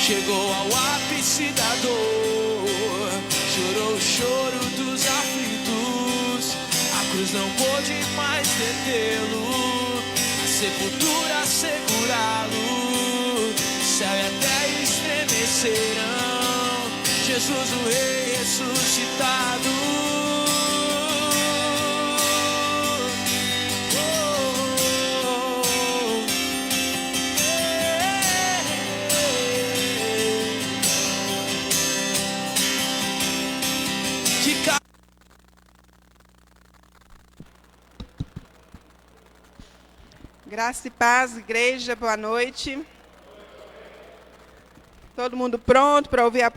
chegou ao ápice da dor, chorou o choro dos aflitos, a cruz não pôde mais detê-lo, a sepultura segurá-lo, céu e a terra estremecerão, Jesus o Rei ressuscitado. Graça e paz, igreja, boa noite. Todo mundo pronto para ouvir a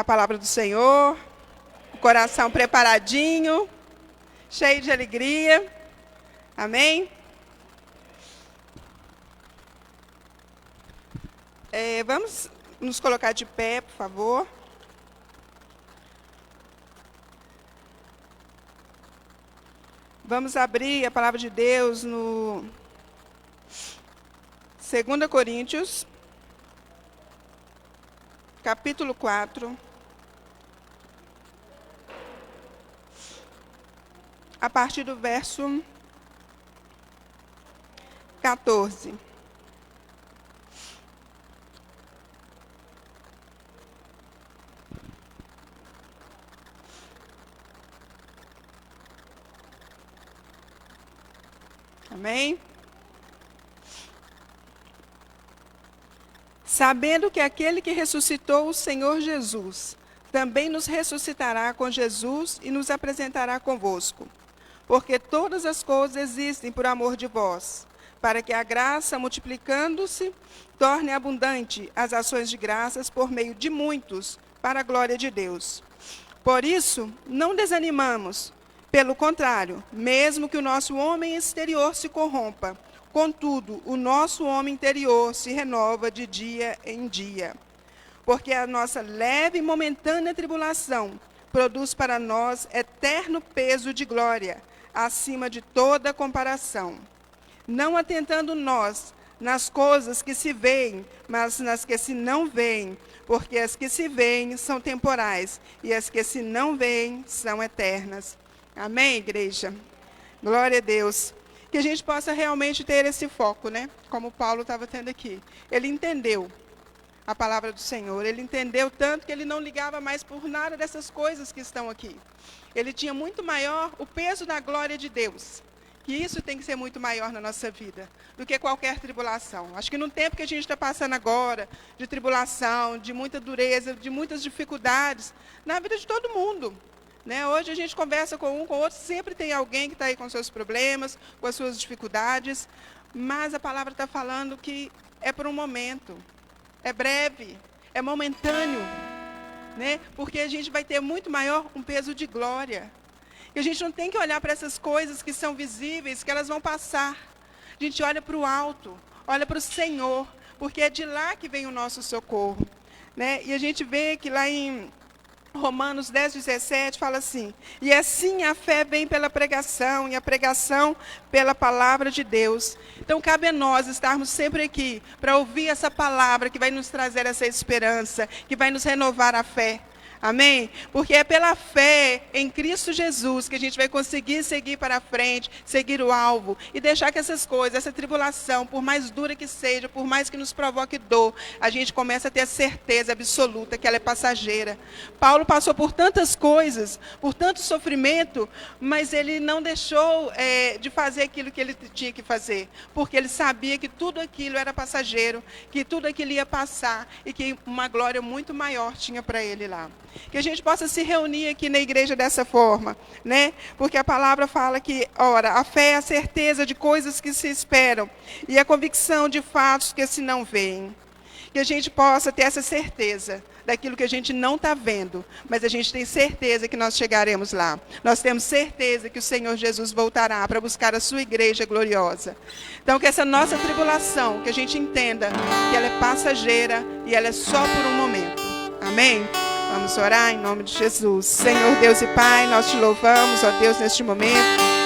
palavra do Senhor? O coração preparadinho, cheio de alegria. Amém? Vamos nos colocar de pé, por favor. Vamos abrir a palavra de Deus no 2 Coríntios, capítulo 4, a partir do verso 14. Amém? Sabendo que aquele que ressuscitou o Senhor Jesus, também nos ressuscitará com Jesus e nos apresentará convosco. Porque todas as coisas existem por amor de vós, para que a graça, multiplicando-se, torne abundante as ações de graças por meio de muitos, para a glória de Deus. Por isso, não desanimamos. Pelo contrário, mesmo que o nosso homem exterior se corrompa, contudo, o nosso homem interior se renova de dia em dia. Porque a nossa leve e momentânea tribulação produz para nós eterno peso de glória, acima de toda comparação. Não atentando nós nas coisas que se veem, mas nas que se não veem, porque as que se veem são temporais, e as que se não veem são eternas. Amém, igreja? Glória a Deus. Que a gente possa realmente ter esse foco, né? Como Paulo estava tendo aqui. Ele entendeu a palavra do Senhor. Ele entendeu tanto que ele não ligava mais por nada dessas coisas que estão aqui. Ele tinha muito maior o peso da glória de Deus. Que isso tem que ser muito maior na nossa vida do que qualquer tribulação. Acho que no tempo que a gente está passando agora, de tribulação, de muita dureza, de muitas dificuldades, na vida de todo mundo. Né? Hoje a gente conversa com um, com o outro, sempre tem alguém que está aí com seus problemas, com as suas dificuldades, mas a palavra está falando que é por um momento, é breve, é momentâneo, né? Porque a gente vai ter muito maior um peso de glória. E a gente não tem que olhar para essas coisas que são visíveis, que elas vão passar. A gente olha para o alto, olha para o Senhor, porque é de lá que vem o nosso socorro. Né? E a gente vê que lá em Romanos 10, 17, fala assim: e assim a fé vem pela pregação, e a pregação pela palavra de Deus. Então, cabe a nós estarmos sempre aqui, para ouvir essa palavra que vai nos trazer essa esperança, que vai nos renovar a fé. Amém? Porque é pela fé em Cristo Jesus que a gente vai conseguir seguir para frente, seguir o alvo e deixar que essas coisas, essa tribulação, por mais dura que seja, por mais que nos provoque dor, a gente começa a ter a certeza absoluta que ela é passageira. Paulo passou por tantas coisas, por tanto sofrimento, mas ele não deixou de fazer aquilo que ele tinha que fazer, porque ele sabia que tudo aquilo era passageiro, que tudo aquilo ia passar e que uma glória muito maior tinha para ele lá. Que a gente possa se reunir aqui na igreja dessa forma, né? Porque a palavra fala que, ora, a fé é a certeza de coisas que se esperam e a convicção de fatos que se não veem. Que a gente possa ter essa certeza daquilo que a gente não está vendo, mas a gente tem certeza que nós chegaremos lá. Nós temos certeza que o Senhor Jesus voltará para buscar a sua igreja gloriosa. Então, que essa nossa tribulação, que a gente entenda que ela é passageira e ela é só por um momento. Amém? Vamos orar em nome de Jesus. Senhor Deus e Pai, nós te louvamos, ó Deus, neste momento.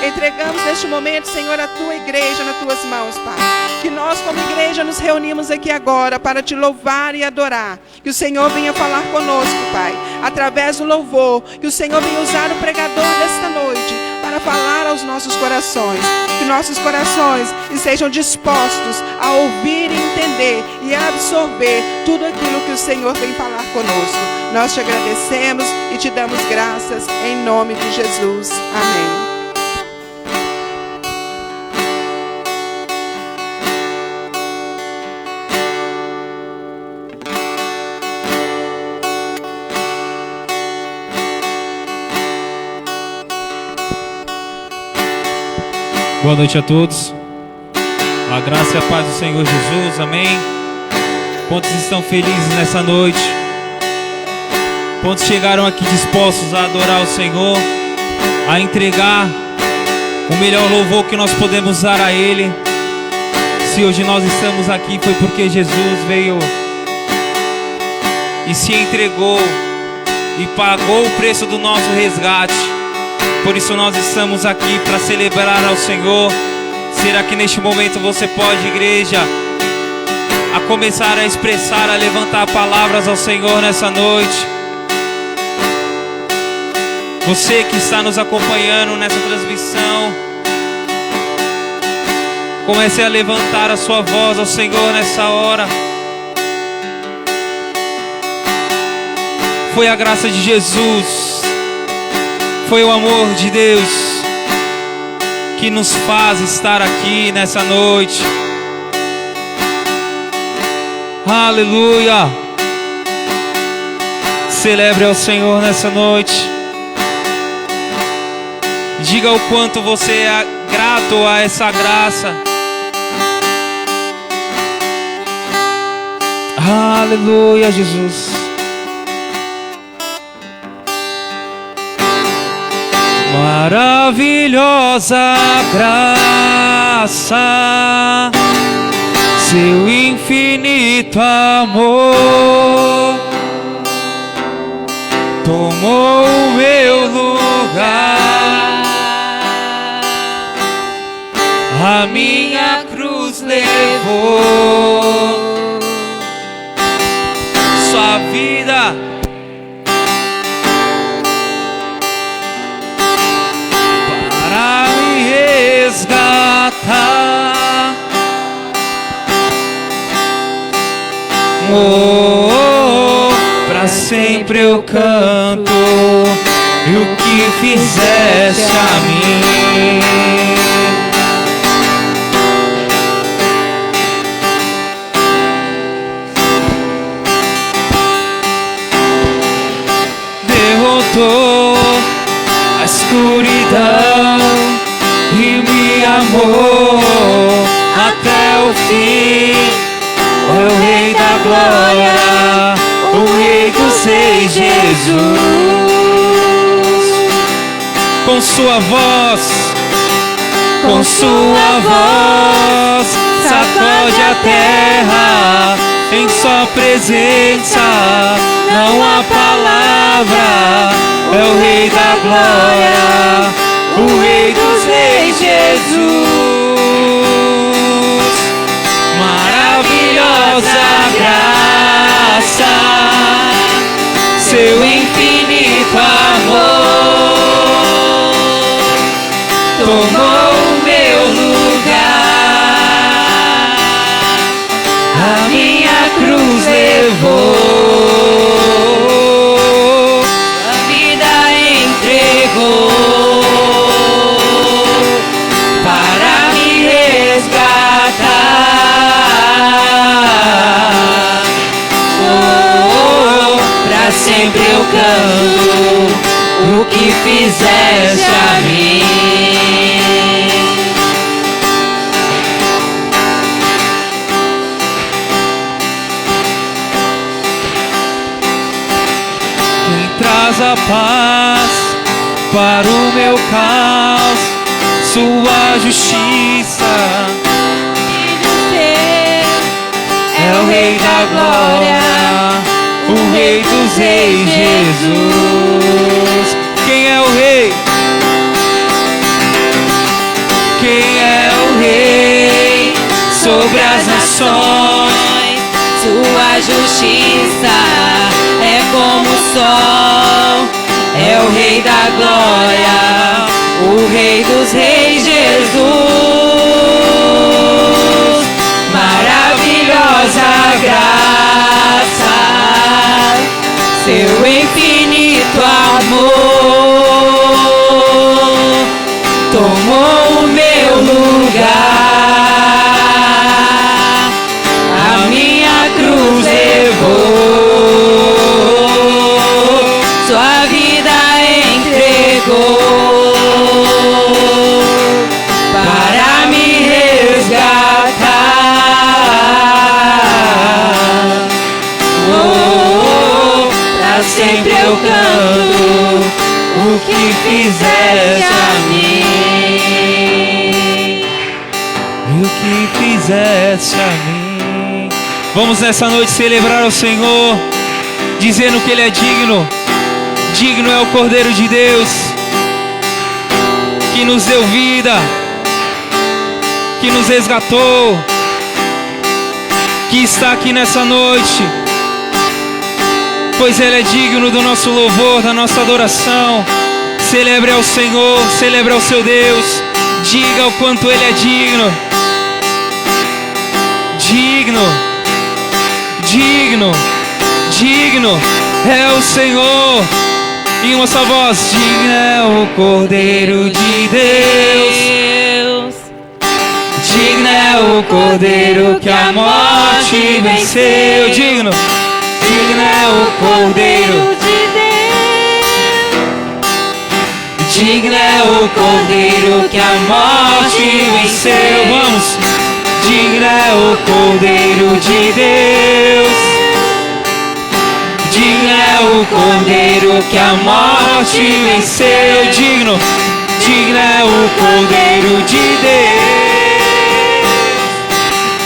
Entregamos neste momento, Senhor, a tua igreja nas tuas mãos, Pai. Que nós, como igreja, nos reunimos aqui agora para te louvar e adorar. Que o Senhor venha falar conosco, Pai, através do louvor. Que o Senhor venha usar o pregador desta noite para falar aos nossos corações. Que nossos corações estejam dispostos a ouvir e entender e a absorver tudo aquilo que o Senhor vem falar conosco. Nós te agradecemos e te damos graças em nome de Jesus. Amém. Boa noite a todos. A graça e a paz do Senhor Jesus, amém. Quantos estão felizes nessa noite? Quantos chegaram aqui dispostos a adorar o Senhor, a entregar o melhor louvor que nós podemos dar a Ele? Se hoje nós estamos aqui foi porque Jesus veio e se entregou e pagou o preço do nosso resgate. Por isso nós estamos aqui para celebrar ao Senhor. Será que neste momento você pode, igreja, a começar a expressar, a levantar palavras ao Senhor nessa noite? Você que está nos acompanhando nessa transmissão, comece a levantar a sua voz ao Senhor nessa hora. Foi a graça de Jesus, foi o amor de Deus que nos faz estar aqui nessa noite. Aleluia! Celebre ao Senhor nessa noite. Diga o quanto você é grato a essa graça. Aleluia, Jesus. Maravilhosa graça, seu infinito amor tomou o meu lugar, a minha cruz levou, sua vida resgatar. Oh, pra sempre eu canto e o que fizeste a mim. Derrotou a escuridão e me amou até o fim. É o Rei da Glória, o Rei dos Reis, Jesus. Com sua voz, sacode a terra. Em sua presença não há palavra. É o Rei da Glória, o Rei dos Reis, Jesus. Maravilhosa graça, seu infinito amor tomou o meu lugar, a minha cruz levou, a vida entregou para me resgatar. Oh, pra sempre eu canto o que fizeste a mim. Quem traz a paz para o meu caos, sua justiça. É o Rei da Glória, o Rei dos Reis, Jesus. Quem é o Rei? Quem é o Rei sobre as nações? Sua justiça é como o sol, é o Rei da glória, o Rei dos reis, Jesus. Maravilhosa graça, seu infinito amor tomou o meu lugar, a minha cruz levou, sua vida entregou para me resgatar. Oh, pra sempre eu canto o que fizeste a mim, o que fizeste a mim. Vamos nessa noite celebrar ao Senhor, dizendo que Ele é digno. Digno é o Cordeiro de Deus, que nos deu vida, que nos resgatou, que está aqui nessa noite, pois Ele é digno do nosso louvor, da nossa adoração. Celebre ao Senhor, celebre ao seu Deus, diga o quanto Ele é digno. Digno, digno, digno é o Senhor. Em uma só voz, digno é o Cordeiro de Deus, digno é o Cordeiro que a morte venceu. Digno, digno é o Cordeiro de Deus, digno é o Cordeiro que a morte venceu. Vamos, digno é o Cordeiro de Deus, digno é o Cordeiro que a morte venceu. Digno, digno é o Cordeiro de Deus,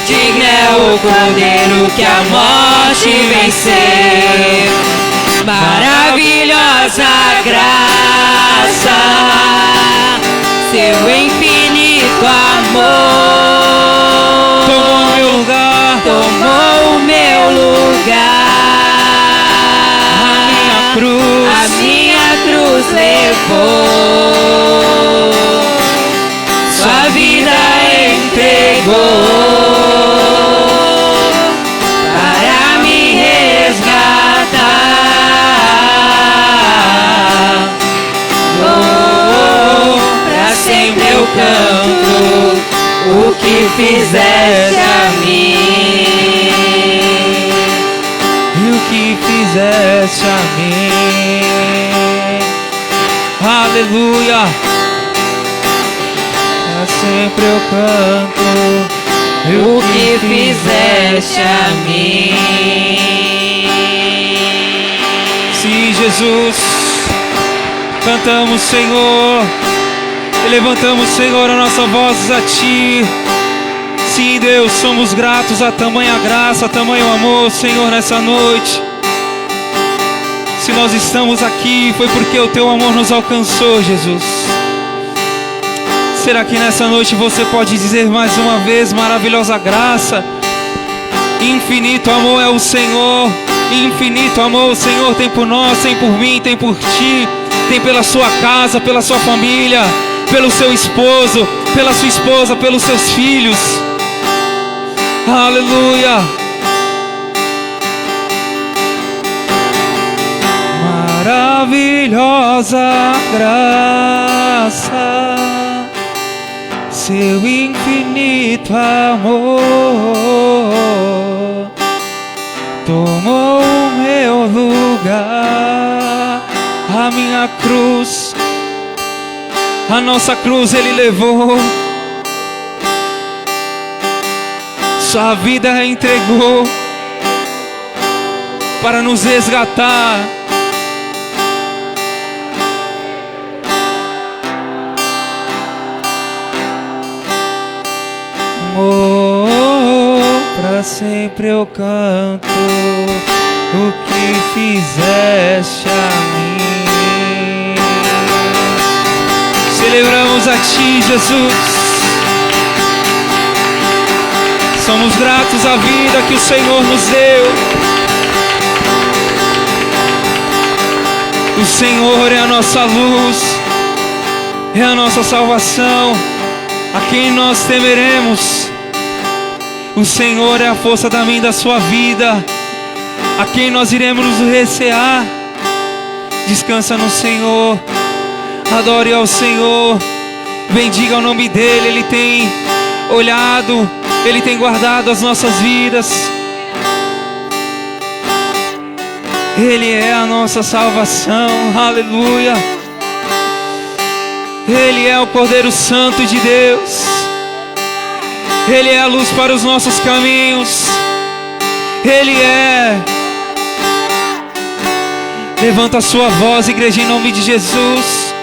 digno é o Cordeiro que a morte venceu. Maravilhosa graça, seu infinito amor tomou o meu lugar, tomou o meu lugar. A minha cruz levou, sua vida entregou para me resgatar. Oh, pra sempre eu canto o que fizeste a mim, e o que fizeste a mim. Aleluia. Pra sempre eu canto o que fizeste a mim. Sim, Jesus, cantamos, Senhor, e levantamos, Senhor, a nossa voz a Ti. Sim, Deus, somos gratos a tamanha graça, a tamanho amor, Senhor, nessa noite. Se nós estamos aqui, foi porque o Teu amor nos alcançou, Jesus. Será que nessa noite você pode dizer mais uma vez: maravilhosa graça, infinito amor é o Senhor, infinito amor o Senhor tem por nós, tem por mim, tem por ti, tem pela sua casa, pela sua família, pelo seu esposo, pela sua esposa, pelos seus filhos. Aleluia. Maravilhosa graça, seu infinito amor tomou o meu lugar, a minha cruz, a nossa cruz Ele levou, sua vida entregou para nos resgatar. Oh, pra sempre eu canto o que fizeste a mim. Celebramos a Ti, Jesus. Somos gratos à vida que o Senhor nos deu. O Senhor é a nossa luz, é a nossa salvação. A quem nós temeremos? O Senhor é a força da minha e da sua vida. A quem nós iremos nos recear? Descansa no Senhor, adore ao Senhor, bendiga o nome dEle. Ele tem olhado, Ele tem guardado as nossas vidas. Ele é a nossa salvação, aleluia. Ele é o Cordeiro Santo de Deus. Ele é a luz para os nossos caminhos. Ele é. Levanta a sua voz, igreja, em nome de Jesus.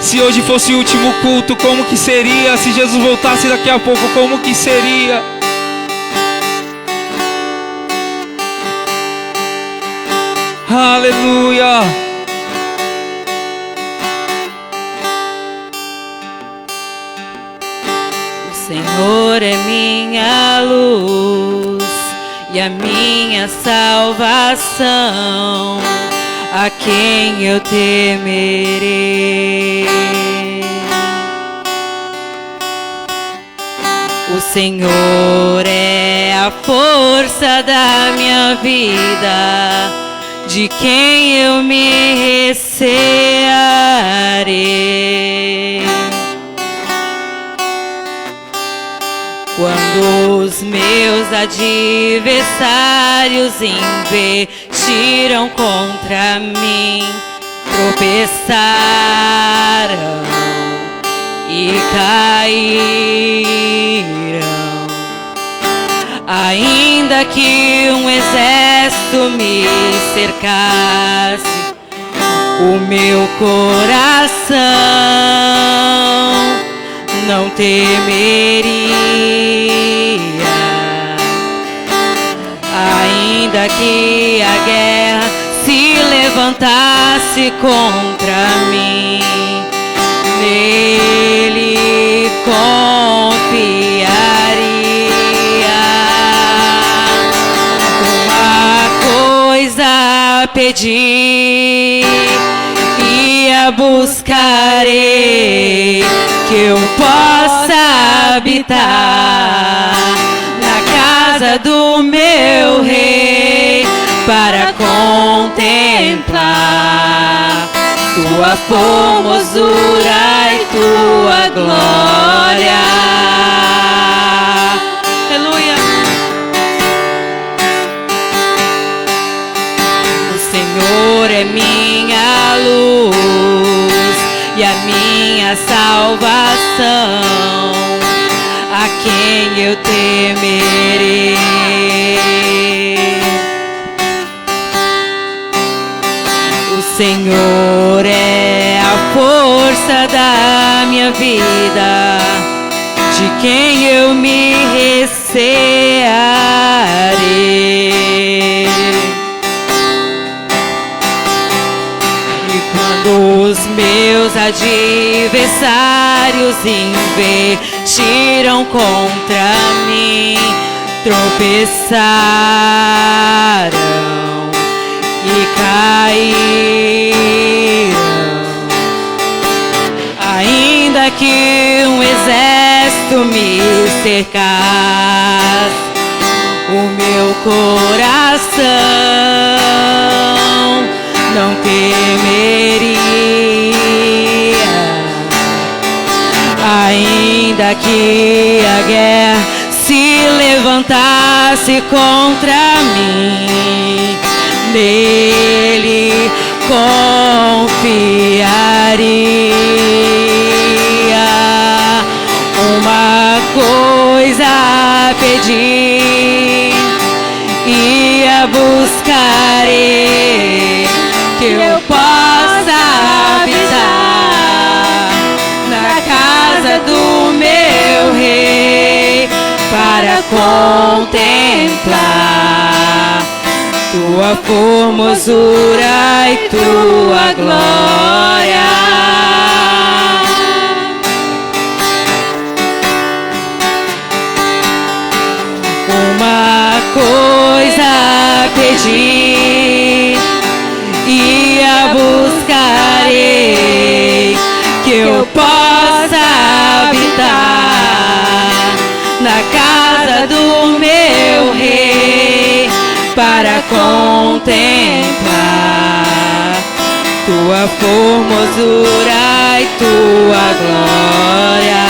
Se hoje fosse o último culto, como que seria? Se Jesus voltasse daqui a pouco, como que seria? Aleluia. O Senhor é minha luz e a minha salvação. A quem eu temerei? O Senhor é a força da minha vida, de quem eu me recearei. Quando os meus adversários investiram contra mim, tropeçaram e caíram. Ainda que um exército me cercasse, o meu coração não temeria. Ainda que a guerra se levantasse contra mim, nele confiaria. Uma coisa pedi e a buscarei, que eu possa habitar na casa do meu rei, para contemplar tua formosura e tua glória. Aleluia. O Senhor é minha luz e a minha salvação. A quem eu temerei? O Senhor é a força da minha vida, de quem eu me recearei. E quando os meus adversários investiram contra mim, tropeçaram e caíram. Ainda que um exército me cercasse, o meu coração não temeria. Ainda que a guerra se levantasse contra mim, nele confiaria. Uma coisa pedi e a buscarei, que eu possa habitar na casa do meu rei, para contemplar tua formosura e tua glória. pedir e a buscarei, que eu possa habitar na casa do meu Rei, para contemplar tua formosura e tua glória.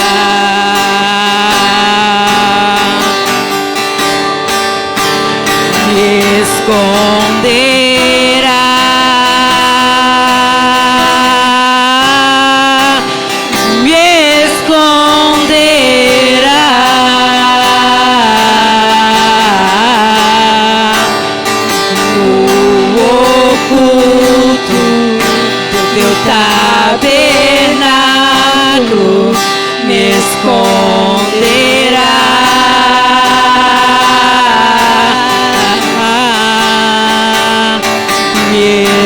Me esconderá, me esconderá no oculto do teu tabernáculo, me esconderá.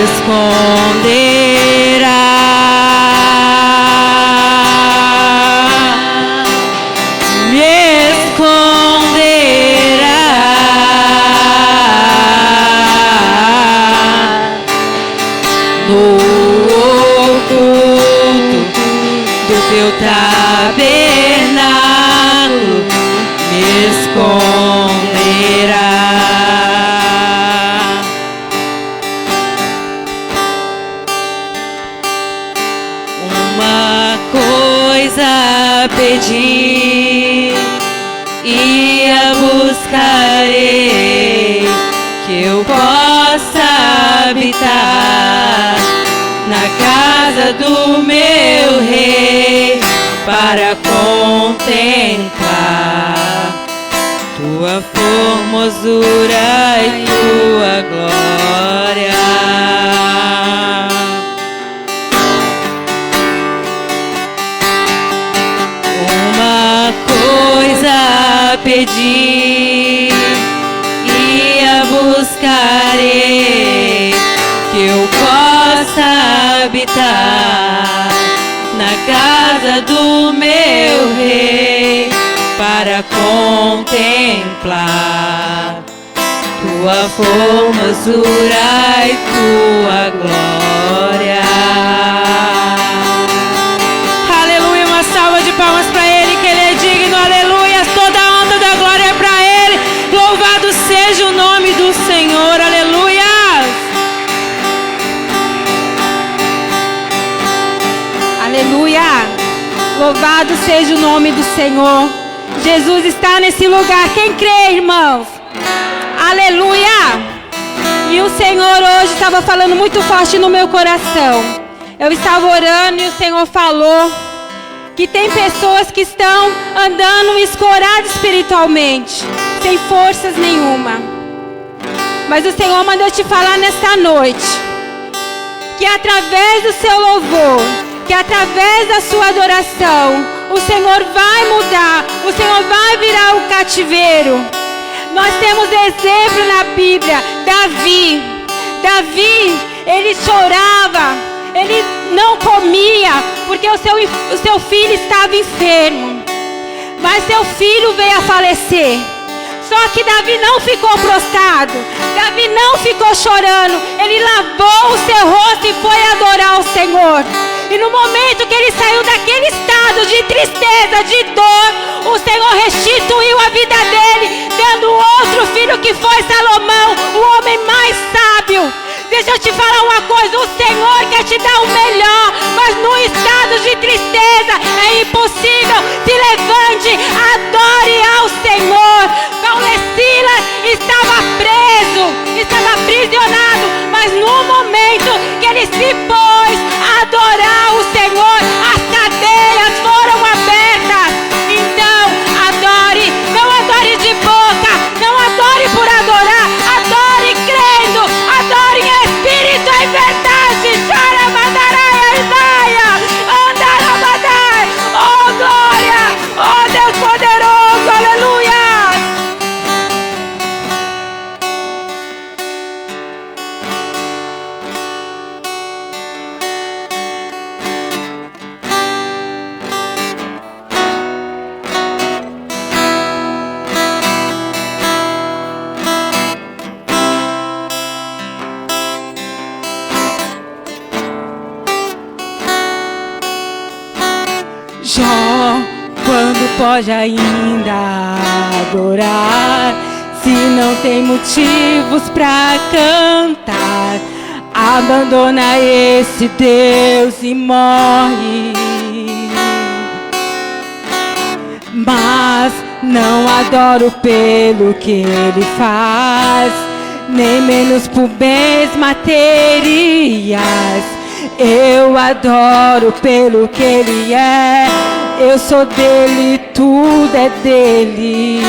Esconderá, me esconderá no oculto do teu tabernáculo, me esconderá. Pedir e a buscarei, que eu possa habitar na casa do meu Rei, para contemplar tua formosura e tua glória. Pedir e a buscarei, que eu possa habitar na casa do meu Rei, para contemplar tua formosura e tua glória. Aleluia, uma salva de palmas para Ele, que Ele é digno, aleluia. Toda a honra da glória é para Ele. Louvado seja o nome do Senhor, aleluia. Aleluia. Louvado seja o nome do Senhor. Jesus está nesse lugar. Quem crê, irmãos? Aleluia. E o Senhor hoje estava falando muito forte no meu coração. Eu estava orando e o Senhor falou que tem pessoas que estão andando escoradas espiritualmente, sem forças nenhuma. Mas o Senhor mandou te falar nesta noite que através do seu louvor, que através da sua adoração, o Senhor vai mudar, o Senhor vai virar o cativeiro. Nós temos exemplo na Bíblia, Davi, ele chorava, ele não comia, porque o seu filho estava enfermo. Mas seu filho veio a falecer. Só que Davi não ficou prostrado, Davi não ficou chorando. Ele lavou o seu rosto e foi adorar o Senhor. E no momento que ele saiu daquele estado de tristeza, de dor, o Senhor restituiu a vida dele, dando outro filho, que foi Salomão, o homem mais sábio. Deixa eu te falar uma coisa, o Senhor quer te dar o melhor, mas no estado de tristeza é impossível. Se levante, adore ao Senhor. Paulo e Silas estava preso, estava aprisionado, mas no momento que ele se pôs a adorar o Senhor, as cadeias foram abertas. Então, adore, não adore de boca, não adore por adorar, adore crendo, adore em espírito e verdade. Oh glória, oh Deus poderoso, aleluia. pode ainda adorar se não tem motivos pra cantar? Abandona esse Deus e morre. Mas não adoro pelo que ele faz, nem menos por bens materiais. Eu adoro pelo que ele é. Eu sou dele, tudo é dele.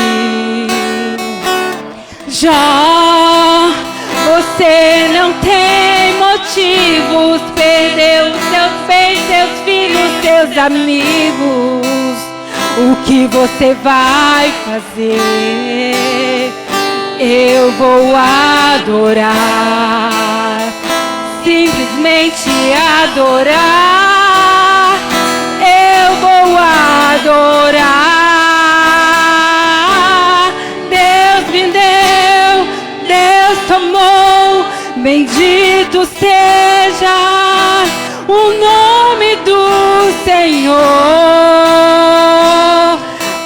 Jó, você não tem motivos. Perdeu seus bens, seus filhos, seus amigos. O que você vai fazer? Eu vou adorar, simplesmente adorar. Eu vou adorar. Deus me deu, Deus tomou. Bendito seja o nome do Senhor.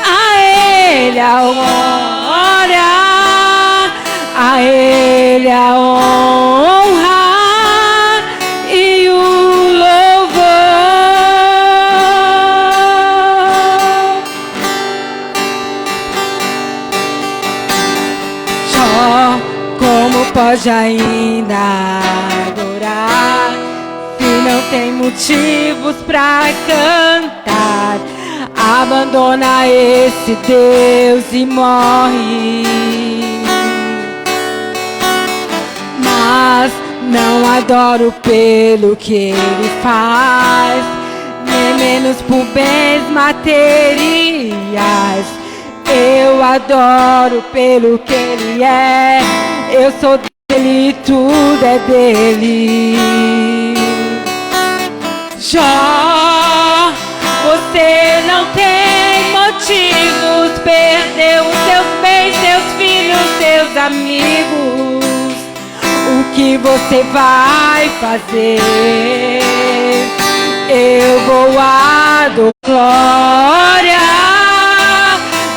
A Ele a glória, a Ele a honra e o louvor. Jó, como pode ainda adorar se não tem motivos pra cantar? Abandona esse Deus e morre. Mas não adoro pelo que ele faz, nem menos por bens materiais. Eu adoro pelo que ele é. Eu sou dele, tudo é dele. Jó, você não tem motivos. Perdeu seus bens, seus filhos, seus amigos. O que você vai fazer? Eu vou adorar. Glória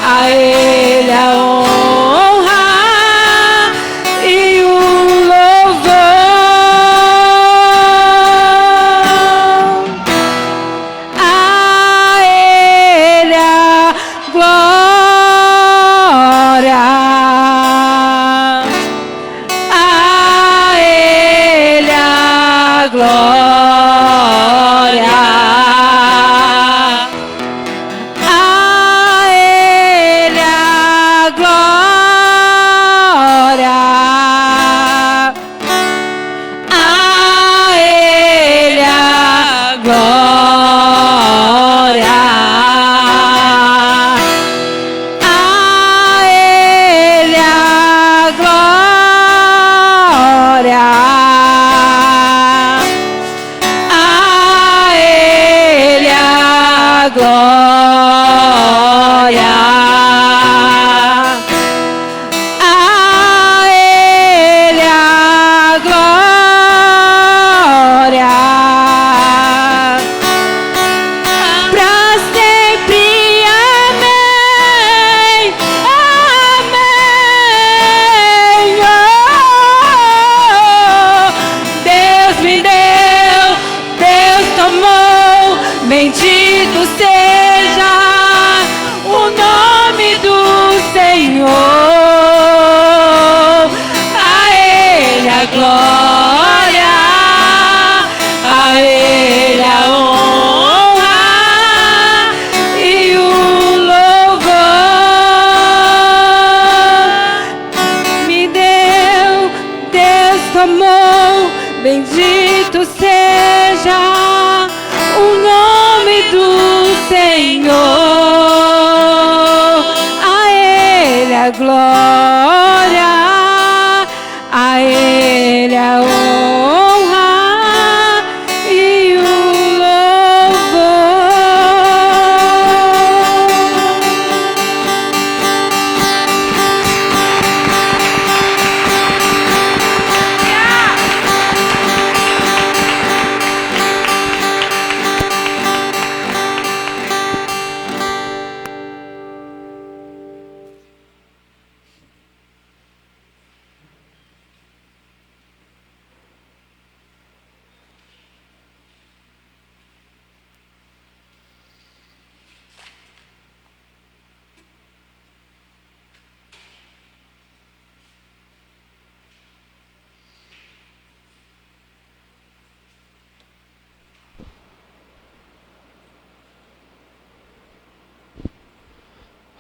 a Ele a honra e o louvor. A Ele a glória. A Ele a glória. A Ele a glória. A Ele a glória. A Ele a glória. A Ele a glória. A Ele a glória. Pra sempre, amém, amém. Oh, Deus me deu, Deus tomou. Bendito seja o nome do Senhor. A Ele a glória, a Ele a honra e o louvor. Me deu, Deus tomou. Bendito seja o nome do Senhor. A Ele a glória, a Ele a honra e o louvor.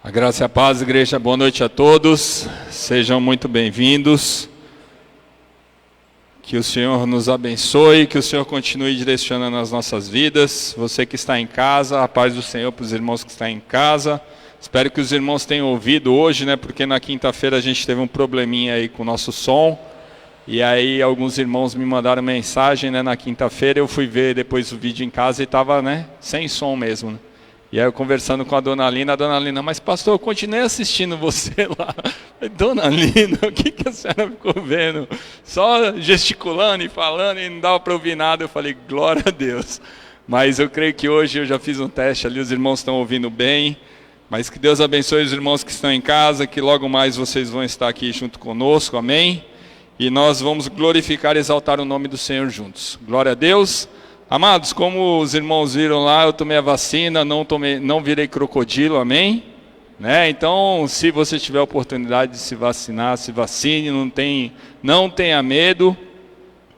A graça e a paz, igreja, boa noite a todos, sejam muito bem-vindos, que o Senhor nos abençoe, que o Senhor continue direcionando as nossas vidas. Você que está em casa, a paz do Senhor para os irmãos que estão em casa. Espero que os irmãos tenham ouvido hoje, né, porque na quinta-feira a gente teve um probleminha aí com o nosso som, e aí alguns irmãos me mandaram mensagem, né, na quinta-feira. Eu fui ver depois o vídeo em casa e estava, né, sem som mesmo, né? E aí eu conversando com a dona Lina, mas pastor, eu continuei assistindo você lá. Dona Lina, o que a senhora ficou vendo? Só gesticulando e falando e não dava para ouvir nada. Eu falei, glória a Deus. Mas eu creio que hoje eu já fiz um teste ali, os irmãos estão ouvindo bem. Mas que Deus abençoe os irmãos que estão em casa, que logo mais vocês vão estar aqui junto conosco, amém? E nós vamos glorificar e exaltar o nome do Senhor juntos. Glória a Deus. Amados, como os irmãos viram lá, eu tomei a vacina, não virei crocodilo, amém? Né? Então, se você tiver a oportunidade de se vacinar, se vacine, não tenha medo.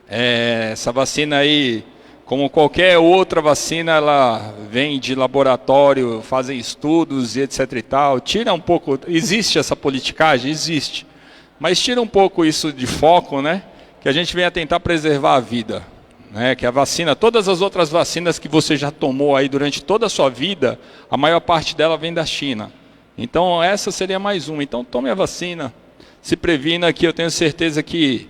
Essa vacina aí, como qualquer outra vacina, ela vem de laboratório, fazem estudos e etc e tal. Tira um pouco, existe essa politicagem? Existe. Mas tira um pouco isso de foco, né? Que a gente venha tentar preservar a vida. Que a vacina, todas as outras vacinas que você já tomou aí durante toda a sua vida, a maior parte dela vem da China. Então essa seria mais uma. Então tome a vacina, se previna, que eu tenho certeza que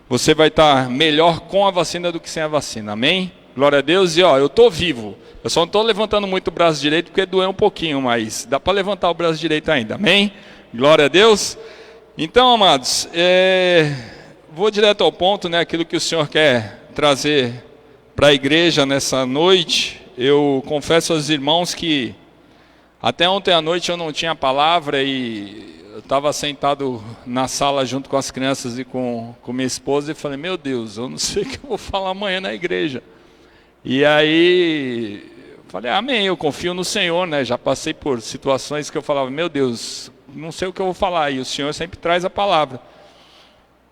você vai estar melhor com a vacina do que sem a vacina, amém? Glória a Deus. E eu estou vivo, eu só não estou levantando muito o braço direito porque doeu um pouquinho, mas dá para levantar o braço direito ainda, amém? Glória a Deus. Então, amados, vou direto ao ponto, né? Aquilo que o Senhor quer trazer para a igreja nessa noite. Eu confesso aos irmãos que até ontem à noite eu não tinha palavra e eu estava sentado na sala junto com as crianças e com minha esposa e falei, meu Deus, eu não sei o que eu vou falar amanhã na igreja. E aí falei, amém, eu confio no Senhor, né? Já passei por situações que eu falava, meu Deus, não sei o que eu vou falar, e o Senhor sempre traz a palavra.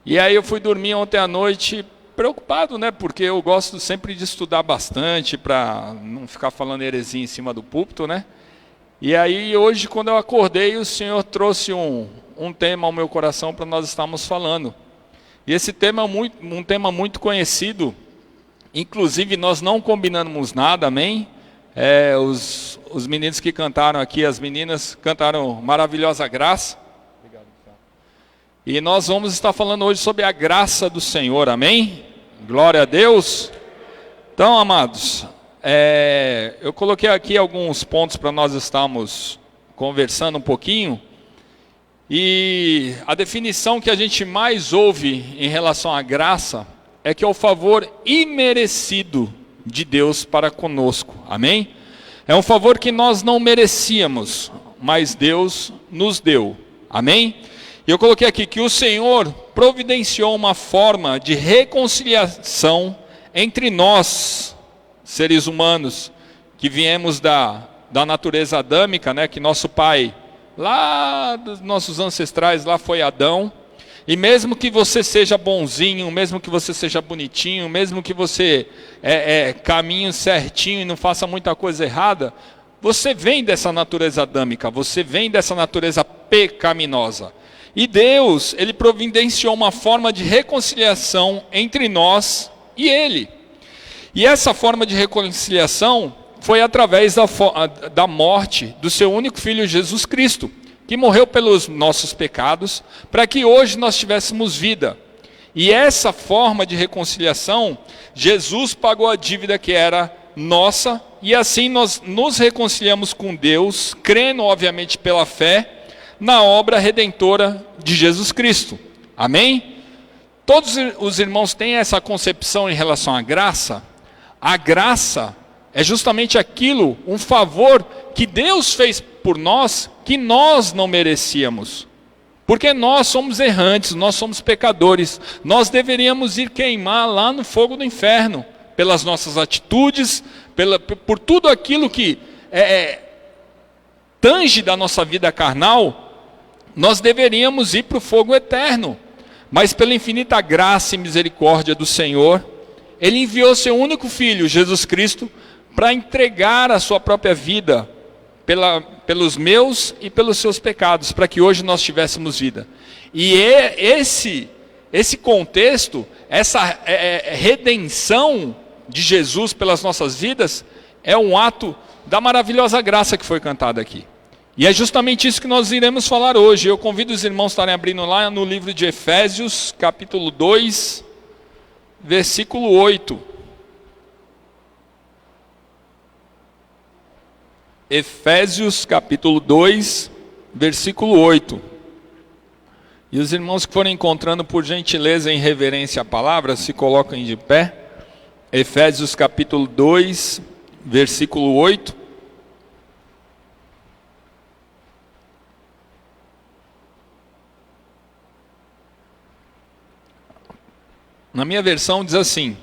E aí eu fui dormir ontem à noite preocupado, né? Porque eu gosto sempre de estudar bastante para não ficar falando heresia em cima do púlpito, né? E aí hoje, quando eu acordei, o Senhor trouxe um tema ao meu coração para nós estarmos falando. E esse tema é um tema muito conhecido. Inclusive nós não combinamos nada, amém? Os meninos que cantaram aqui, as meninas cantaram Maravilhosa Graça. E nós vamos estar falando hoje sobre a graça do Senhor, amém? Glória a Deus. Então, amados, eu coloquei aqui alguns pontos para nós estarmos conversando um pouquinho. E a definição que a gente mais ouve em relação à graça é que é o favor imerecido de Deus para conosco, amém? É um favor que nós não merecíamos, mas Deus nos deu, amém? E eu coloquei aqui que o Senhor providenciou uma forma de reconciliação entre nós, seres humanos, que viemos da natureza adâmica, né? Que nosso pai, lá dos nossos ancestrais, lá foi Adão. E mesmo que você seja bonzinho, mesmo que você seja bonitinho, mesmo que você caminhe certinho e não faça muita coisa errada, você vem dessa natureza adâmica, você vem dessa natureza pecaminosa. E Deus, Ele providenciou uma forma de reconciliação entre nós e Ele. E essa forma de reconciliação foi através da morte do seu único Filho Jesus Cristo, que morreu pelos nossos pecados, para que hoje nós tivéssemos vida. E essa forma de reconciliação, Jesus pagou a dívida que era nossa, e assim nós nos reconciliamos com Deus, crendo obviamente pela fé, na obra redentora de Jesus Cristo. Amém? Todos os irmãos têm essa concepção em relação à graça. A graça é justamente aquilo, um favor que Deus fez por nós, que nós não merecíamos. Porque nós somos errantes, nós somos pecadores. Nós deveríamos ir queimar lá no fogo do inferno, pelas nossas atitudes, por tudo aquilo que tange da nossa vida carnal. Nós deveríamos ir para o fogo eterno, mas pela infinita graça e misericórdia do Senhor, Ele enviou seu único Filho, Jesus Cristo, para entregar a sua própria vida pelos meus e pelos seus pecados, para que hoje nós tivéssemos vida. E esse contexto, essa redenção de Jesus pelas nossas vidas, é um ato da maravilhosa graça que foi cantada aqui. E é justamente isso que nós iremos falar hoje. Eu convido os irmãos a estarem abrindo lá no livro de Efésios, capítulo 2, versículo 8. Efésios, capítulo 2, versículo 8. E os irmãos que forem encontrando, por gentileza, em reverência à palavra, se coloquem de pé. Efésios, capítulo 2, versículo 8. Na minha versão diz assim: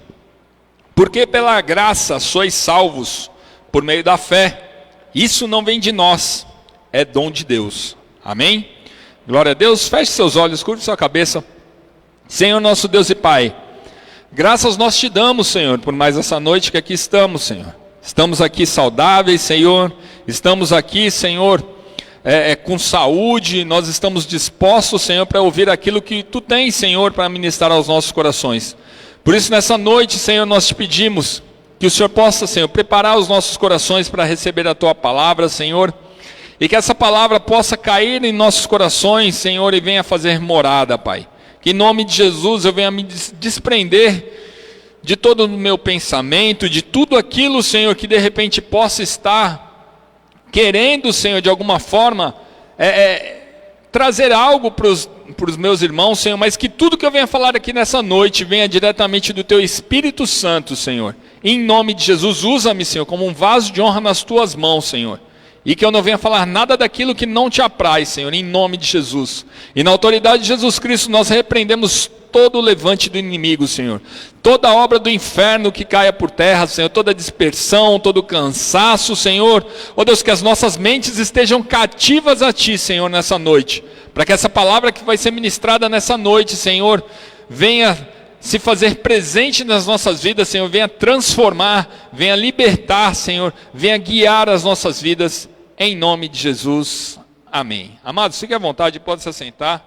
porque pela graça sois salvos por meio da fé. Isso não vem de nós, é dom de Deus. Amém? Glória a Deus. Feche seus olhos, curve sua cabeça. Senhor nosso Deus e Pai, graças nós te damos, Senhor, por mais essa noite que aqui estamos, Senhor. Estamos aqui saudáveis, Senhor. Estamos aqui, Senhor, com saúde. Nós estamos dispostos, Senhor, para ouvir aquilo que Tu tens, Senhor, para ministrar aos nossos corações. Por isso, nessa noite, Senhor, nós te pedimos que o Senhor possa, Senhor, preparar os nossos corações para receber a Tua palavra, Senhor. E que essa palavra possa cair em nossos corações, Senhor, e venha fazer morada, Pai. Que em nome de Jesus eu venha me desprender de todo o meu pensamento, de tudo aquilo, Senhor, que de repente possa estar querendo, Senhor, de alguma forma, trazer algo para os meus irmãos, Senhor, mas que tudo que eu venha falar aqui nessa noite venha diretamente do Teu Espírito Santo, Senhor. Em nome de Jesus, usa-me, Senhor, como um vaso de honra nas Tuas mãos, Senhor. E que eu não venha falar nada daquilo que não Te apraz, Senhor, em nome de Jesus. E na autoridade de Jesus Cristo, nós repreendemos todo o levante do inimigo, Senhor. Toda obra do inferno que caia por terra, Senhor. Toda dispersão, todo cansaço, Senhor. Ó Deus, que as nossas mentes estejam cativas a Ti, Senhor, nessa noite. Para que essa palavra que vai ser ministrada nessa noite, Senhor, venha se fazer presente nas nossas vidas, Senhor. Venha transformar, venha libertar, Senhor. Venha guiar as nossas vidas. Em nome de Jesus, amém. Amados, fiquem à vontade, pode se assentar.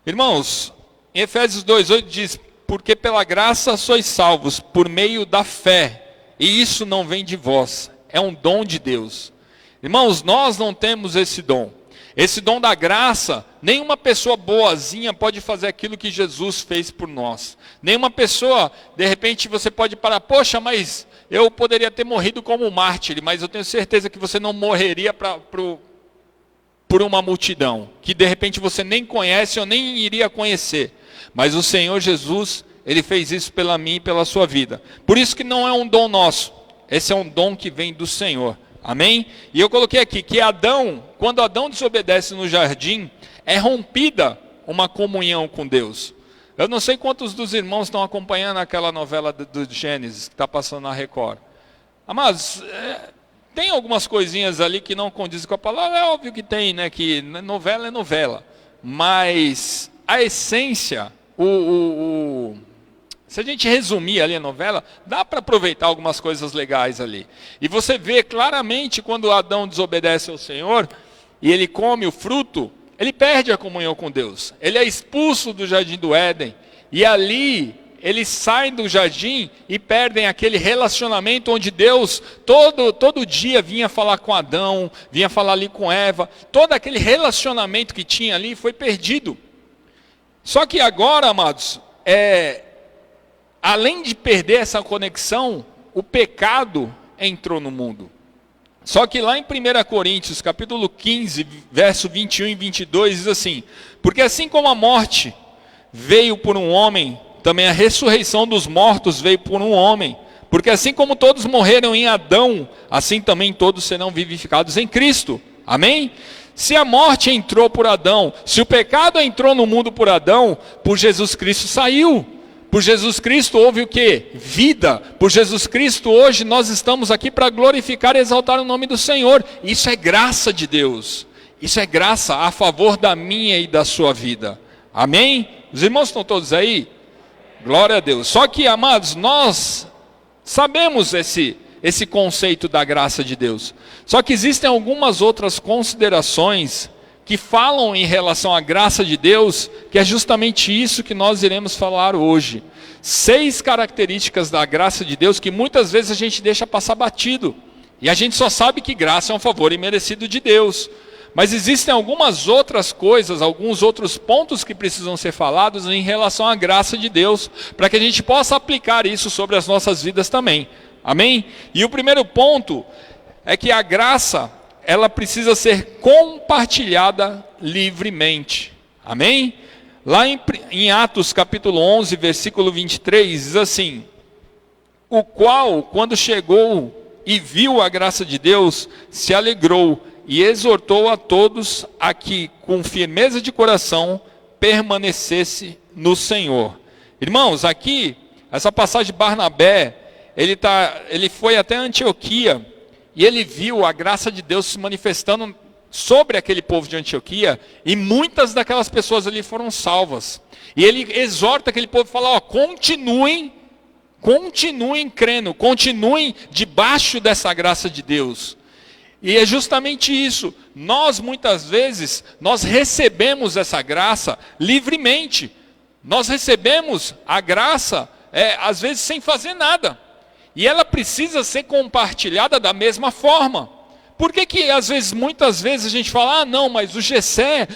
Irmãos, em Efésios 2:8 diz: porque pela graça sois salvos por meio da fé, e isso não vem de vós, é um dom de Deus. Irmãos, nós não temos esse dom da graça. Nenhuma pessoa boazinha pode fazer aquilo que Jesus fez por nós. Nenhuma pessoa, de repente você pode parar, poxa, mas eu poderia ter morrido como mártir, mas eu tenho certeza que você não morreria por uma multidão, que de repente você nem conhece ou nem iria conhecer. Mas o Senhor Jesus, Ele fez isso pela mim e pela sua vida. Por isso que não é um dom nosso, esse é um dom que vem do Senhor. Amém? E eu coloquei aqui que quando Adão desobedece no jardim, é rompida uma comunhão com Deus. Eu não sei quantos dos irmãos estão acompanhando aquela novela do Gênesis que está passando na Record. Mas tem algumas coisinhas ali que não condizem com a palavra. É óbvio que tem, né? Que novela é novela. Mas a essência, se a gente resumir ali a novela, dá para aproveitar algumas coisas legais ali. E você vê claramente quando Adão desobedece ao Senhor e ele come o fruto, ele perde a comunhão com Deus. Ele é expulso do jardim do Éden. E ali eles saem do jardim e perdem aquele relacionamento onde Deus todo dia vinha falar com Adão, vinha falar ali com Eva. Todo aquele relacionamento que tinha ali foi perdido. Só que agora, amados, além de perder essa conexão, o pecado entrou no mundo. Só que lá em 1 Coríntios, capítulo 15, verso 21 e 22, diz assim: porque assim como a morte veio por um homem, também a ressurreição dos mortos veio por um homem. Porque assim como todos morreram em Adão, assim também todos serão vivificados em Cristo. Amém? Se a morte entrou por Adão, se o pecado entrou no mundo por Adão, por Jesus Cristo saiu. Por Jesus Cristo houve o quê? Vida. Por Jesus Cristo hoje nós estamos aqui para glorificar e exaltar o nome do Senhor. Isso é graça de Deus. Isso é graça a favor da minha e da sua vida. Amém? Os irmãos estão todos aí? Glória a Deus. Só que, amados, nós sabemos esse conceito da graça de Deus. Só que existem algumas outras considerações que falam em relação à graça de Deus, que é justamente isso que nós iremos falar hoje. 6 características da graça de Deus que muitas vezes a gente deixa passar batido. E a gente só sabe que graça é um favor imerecido de Deus. Mas existem algumas outras coisas, alguns outros pontos que precisam ser falados em relação à graça de Deus, para que a gente possa aplicar isso sobre as nossas vidas também. Amém? E o primeiro ponto é que a graça, ela precisa ser compartilhada livremente. Amém? Lá em Atos capítulo 11, versículo 23, diz assim: o qual, quando chegou e viu a graça de Deus, se alegrou e exortou a todos a que, com firmeza de coração, permanecesse no Senhor. Irmãos, aqui, essa passagem de Barnabé, ele foi até Antioquia, e ele viu a graça de Deus se manifestando sobre aquele povo de Antioquia, e muitas daquelas pessoas ali foram salvas. E ele exorta aquele povo e fala: continuem crendo, continuem debaixo dessa graça de Deus. E é justamente isso. Nós muitas vezes, nós recebemos essa graça livremente. Nós recebemos a graça, às vezes sem fazer nada. E ela precisa ser compartilhada da mesma forma. Por que às vezes, muitas vezes a gente fala: não, mas o Gessé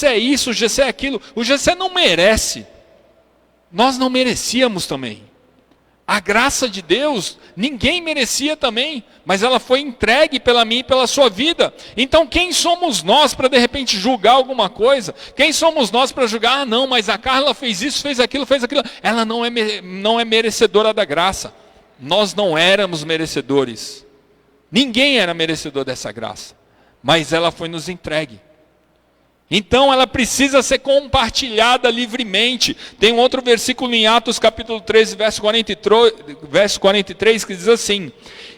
é isso, o Gessé é aquilo. O Gessé não merece. Nós não merecíamos também. A graça de Deus, ninguém merecia também, mas ela foi entregue pela minha e pela sua vida. Então quem somos nós para de repente julgar alguma coisa? Quem somos nós para julgar: não, mas a Carla fez isso, fez aquilo. Ela não é merecedora da graça. Nós não éramos merecedores. Ninguém era merecedor dessa graça, mas ela foi nos entregue. Então ela precisa ser compartilhada livremente. Tem um outro versículo em Atos capítulo 13, verso 43, que diz assim: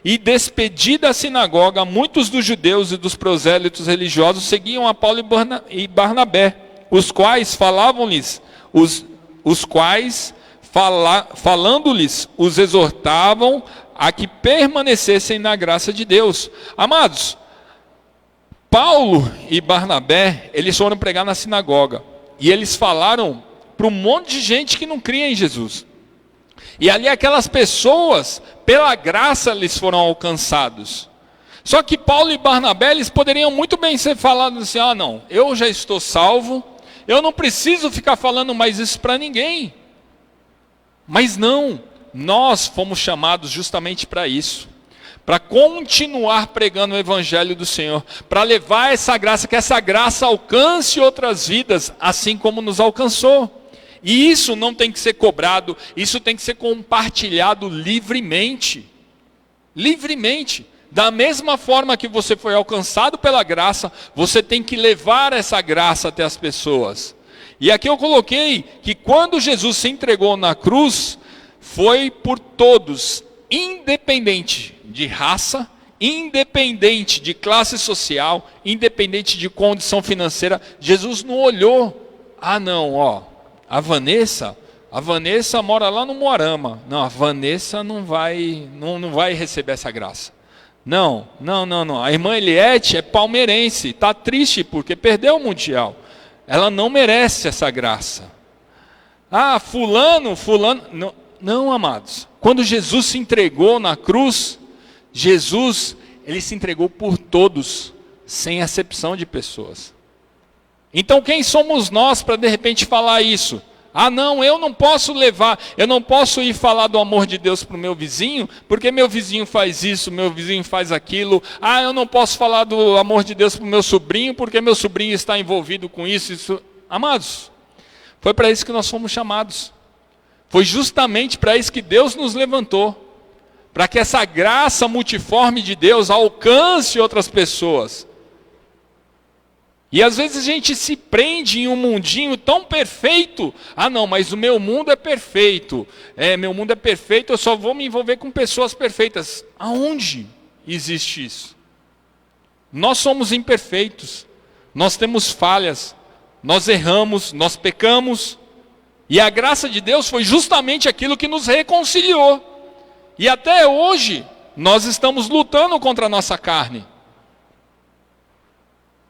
e despedida a sinagoga, muitos dos judeus e dos prosélitos religiosos seguiam a Paulo e Barnabé, os quais falando-lhes, os exortavam a que permanecessem na graça de Deus. Amados, Paulo e Barnabé, eles foram pregar na sinagoga. E eles falaram para um monte de gente que não cria em Jesus. E ali aquelas pessoas, pela graça, eles foram alcançados. Só que Paulo e Barnabé, eles poderiam muito bem ser falados assim: não, eu já estou salvo, eu não preciso ficar falando mais isso para ninguém. Mas não, nós fomos chamados justamente para isso. Para continuar pregando o Evangelho do Senhor, para levar essa graça, que essa graça alcance outras vidas, assim como nos alcançou. E isso não tem que ser cobrado, isso tem que ser compartilhado livremente. Livremente. Da mesma forma que você foi alcançado pela graça, você tem que levar essa graça até as pessoas. E aqui eu coloquei que quando Jesus se entregou na cruz, foi por todos, independente de raça, independente de classe social, independente de condição financeira. Jesus não olhou: a Vanessa mora lá no Moarama. Não, a Vanessa não vai receber essa graça. Não. A irmã Eliette é palmeirense, está triste porque perdeu o Mundial. Ela não merece essa graça. Fulano. Não, amados. Quando Jesus se entregou na cruz, ele se entregou por todos, sem acepção de pessoas. Então quem somos nós para de repente falar isso? Não, eu não posso ir falar do amor de Deus para o meu vizinho, porque meu vizinho faz isso, meu vizinho faz aquilo. Eu não posso falar do amor de Deus para o meu sobrinho, porque meu sobrinho está envolvido com isso. Amados, foi para isso que nós fomos chamados. Foi justamente para isso que Deus nos levantou. Para que essa graça multiforme de Deus alcance outras pessoas. E às vezes a gente se prende em um mundinho tão perfeito. Não, mas o meu mundo é perfeito. Meu mundo é perfeito, eu só vou me envolver com pessoas perfeitas. Aonde existe isso? Nós somos imperfeitos. Nós temos falhas. Nós erramos, nós pecamos. E a graça de Deus foi justamente aquilo que nos reconciliou. E até hoje, nós estamos lutando contra a nossa carne.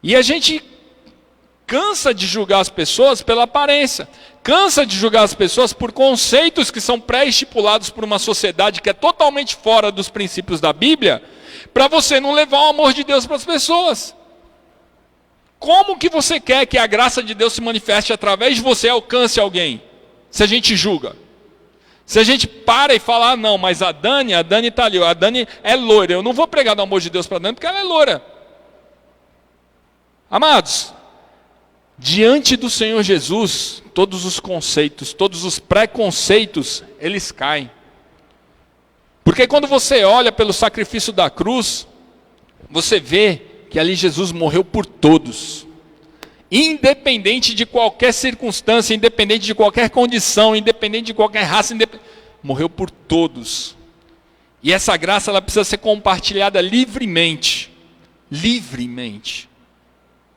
E a gente cansa de julgar as pessoas pela aparência, cansa de julgar as pessoas por conceitos que são pré-estipulados por uma sociedade que é totalmente fora dos princípios da Bíblia, para você não levar o amor de Deus para as pessoas. Como que você quer que a graça de Deus se manifeste através de você e alcance alguém? Se a gente julga. Se a gente para e fala, ah, não, mas a Dani está ali, a Dani é loira, eu não vou pregar do amor de Deus para a Dani porque ela é loira. Amados, diante do Senhor Jesus, todos os conceitos, todos os preconceitos, eles caem. Porque quando você olha pelo sacrifício da cruz, você vê que ali Jesus morreu por todos. Independente de qualquer circunstância, independente de qualquer condição, independente de qualquer raça, morreu por todos. E essa graça ela precisa ser compartilhada livremente. Livremente.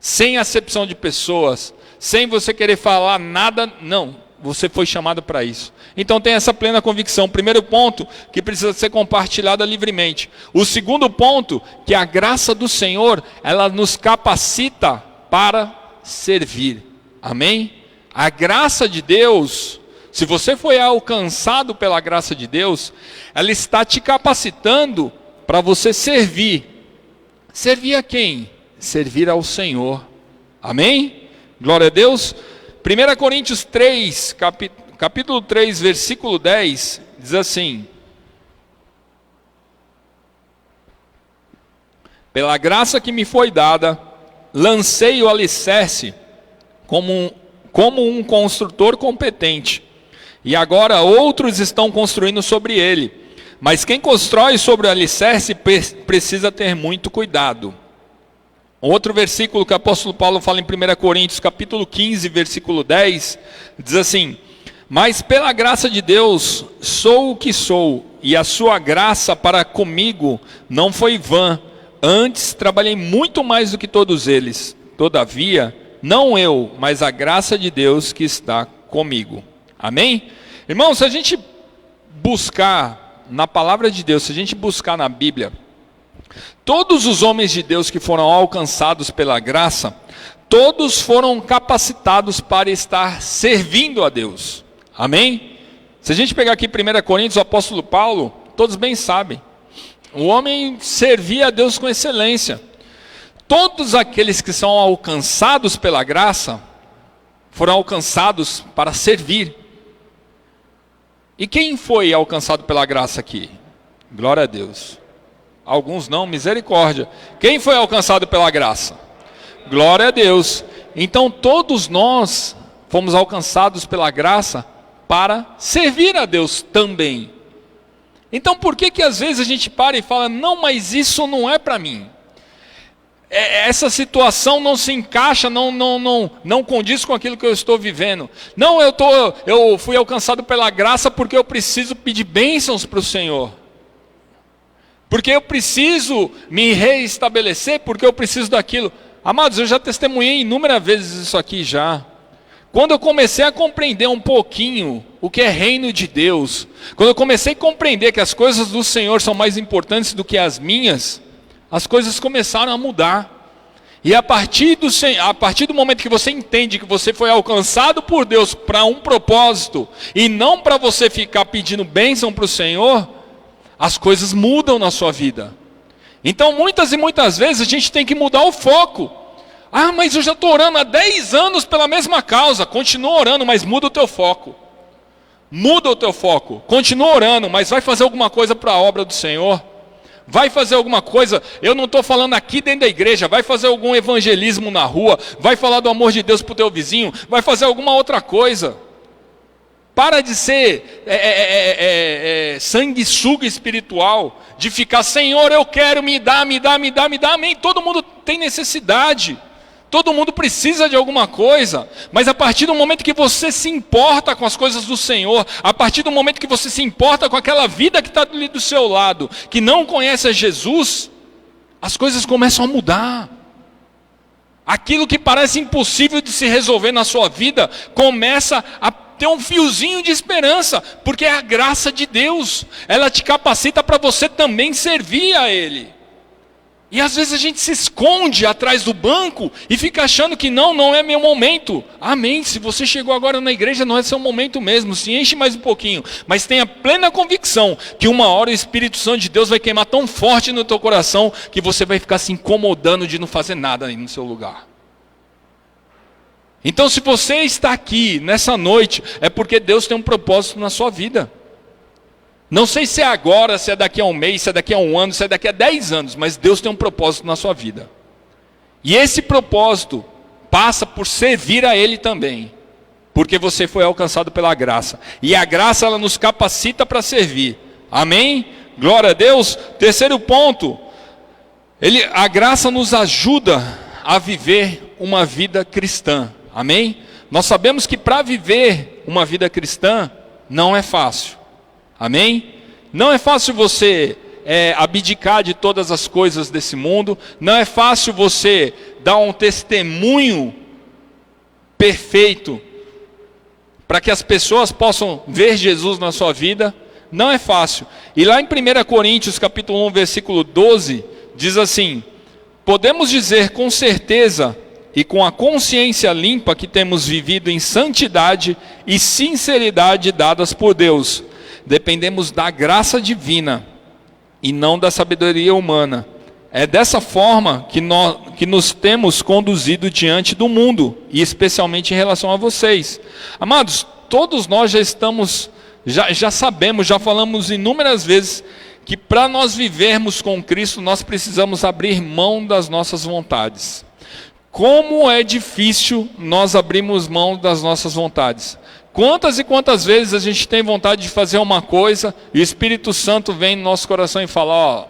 Sem acepção de pessoas, sem você querer falar nada, não, você foi chamado para isso. Então tem essa plena convicção. Primeiro ponto, que precisa ser compartilhada livremente. O segundo ponto, que a graça do Senhor, ela nos capacita para servir. Amém? A graça de Deus, se você foi alcançado pela graça de Deus, ela está te capacitando para você servir. Servir a quem? Servir ao Senhor. Amém? Glória a Deus. 1 Coríntios 3, capítulo 3, versículo 10, diz assim: pela graça que me foi dada, lancei o alicerce como um construtor competente, e agora outros estão construindo sobre ele. Mas quem constrói sobre o alicerce precisa ter muito cuidado. Outro versículo que o apóstolo Paulo fala em 1 Coríntios, capítulo 15, versículo 10, diz assim: mas pela graça de Deus sou o que sou, e a sua graça para comigo não foi vã. Antes trabalhei muito mais do que todos eles. Todavia, não eu, mas a graça de Deus que está comigo. Amém? Irmão, se a gente buscar na palavra de Deus, se a gente buscar na Bíblia, todos os homens de Deus que foram alcançados pela graça, todos foram capacitados para estar servindo a Deus. Amém? Se a gente pegar aqui 1 Coríntios, o apóstolo Paulo, todos bem sabem, o homem servia a Deus com excelência. Todos aqueles que são alcançados pela graça, foram alcançados para servir. E quem foi alcançado pela graça aqui? Glória a Deus. Alguns não, misericórdia. Quem foi alcançado pela graça? Glória a Deus. Então todos nós fomos alcançados pela graça para servir a Deus também. Então por que às vezes a gente para e fala, não, mas isso não é para mim. Essa situação não se encaixa, não condiz com aquilo que eu estou vivendo. Não, eu fui alcançado pela graça porque eu preciso pedir bênçãos para o Senhor. Porque eu preciso me reestabelecer, porque eu preciso daquilo. Amados, eu já testemunhei inúmeras vezes isso aqui já. Quando eu comecei a compreender um pouquinho o que é reino de Deus, quando eu comecei a compreender que as coisas do Senhor são mais importantes do que as minhas, as coisas começaram a mudar. E a partir do momento que você entende que você foi alcançado por Deus para um propósito, e não para você ficar pedindo bênção para o Senhor, as coisas mudam na sua vida. Então muitas e muitas vezes a gente tem que mudar o foco. Ah, mas eu já estou orando há 10 anos pela mesma causa. Continua orando, mas muda o teu foco. Muda o teu foco. Continua orando, mas vai fazer alguma coisa para a obra do Senhor. Vai fazer alguma coisa, eu não estou falando aqui dentro da igreja, vai fazer algum evangelismo na rua, vai falar do amor de Deus para o teu vizinho, vai fazer alguma outra coisa. Para de ser sanguessuga espiritual, de ficar, Senhor, eu quero, me dá, amém. Todo mundo tem necessidade, todo mundo precisa de alguma coisa, mas a partir do momento que você se importa com as coisas do Senhor, a partir do momento que você se importa com aquela vida que está ali do seu lado, que não conhece a Jesus, as coisas começam a mudar. Aquilo que parece impossível de se resolver na sua vida, começa a ter um fiozinho de esperança, porque é a graça de Deus, ela te capacita para você também servir a Ele. E às vezes a gente se esconde atrás do banco e fica achando que não é meu momento. Amém, se você chegou agora na igreja, não é seu momento mesmo, se enche mais um pouquinho, mas tenha plena convicção que uma hora o Espírito Santo de Deus vai queimar tão forte no teu coração, que você vai ficar se incomodando de não fazer nada aí no seu lugar. Então, se você está aqui nessa noite, é porque Deus tem um propósito na sua vida. Não sei se é agora, se é daqui a um mês, se é daqui a um ano, se é daqui a 10 anos, mas Deus tem um propósito na sua vida. E esse propósito passa por servir a Ele também, porque você foi alcançado pela graça. E a graça, ela nos capacita para servir. Amém? Glória a Deus. Terceiro ponto, a graça nos ajuda a viver uma vida cristã. Amém? Nós sabemos que para viver uma vida cristã não é fácil. Amém? Não é fácil você abdicar de todas as coisas desse mundo. Não é fácil você dar um testemunho perfeito para que as pessoas possam ver Jesus na sua vida. Não é fácil. E lá em 1 Coríntios capítulo 1, versículo 12, diz assim: podemos dizer com certeza e com a consciência limpa que temos vivido em santidade e sinceridade dadas por Deus. Dependemos da graça divina e não da sabedoria humana. É dessa forma que nos temos conduzido diante do mundo, e especialmente em relação a vocês. Amados, todos nós já sabemos, já falamos inúmeras vezes, que para nós vivermos com Cristo, nós precisamos abrir mão das nossas vontades. Como é difícil nós abrirmos mão das nossas vontades. Quantas e quantas vezes a gente tem vontade de fazer uma coisa e o Espírito Santo vem no nosso coração e fala: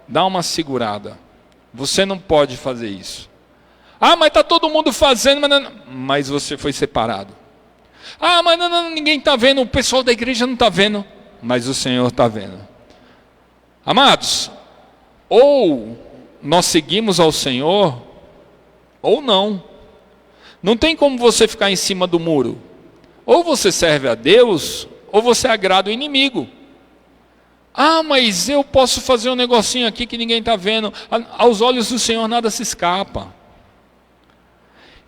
dá uma segurada, você não pode fazer isso. Mas está todo mundo fazendo, mas você foi separado. Mas ninguém está vendo, o pessoal da igreja não está vendo, mas o Senhor está vendo. Amados, ou nós seguimos ao Senhor, ou não. Não tem como você ficar em cima do muro. Ou você serve a Deus, ou você agrada o inimigo. Mas eu posso fazer um negocinho aqui que ninguém está vendo. Aos olhos do Senhor nada se escapa.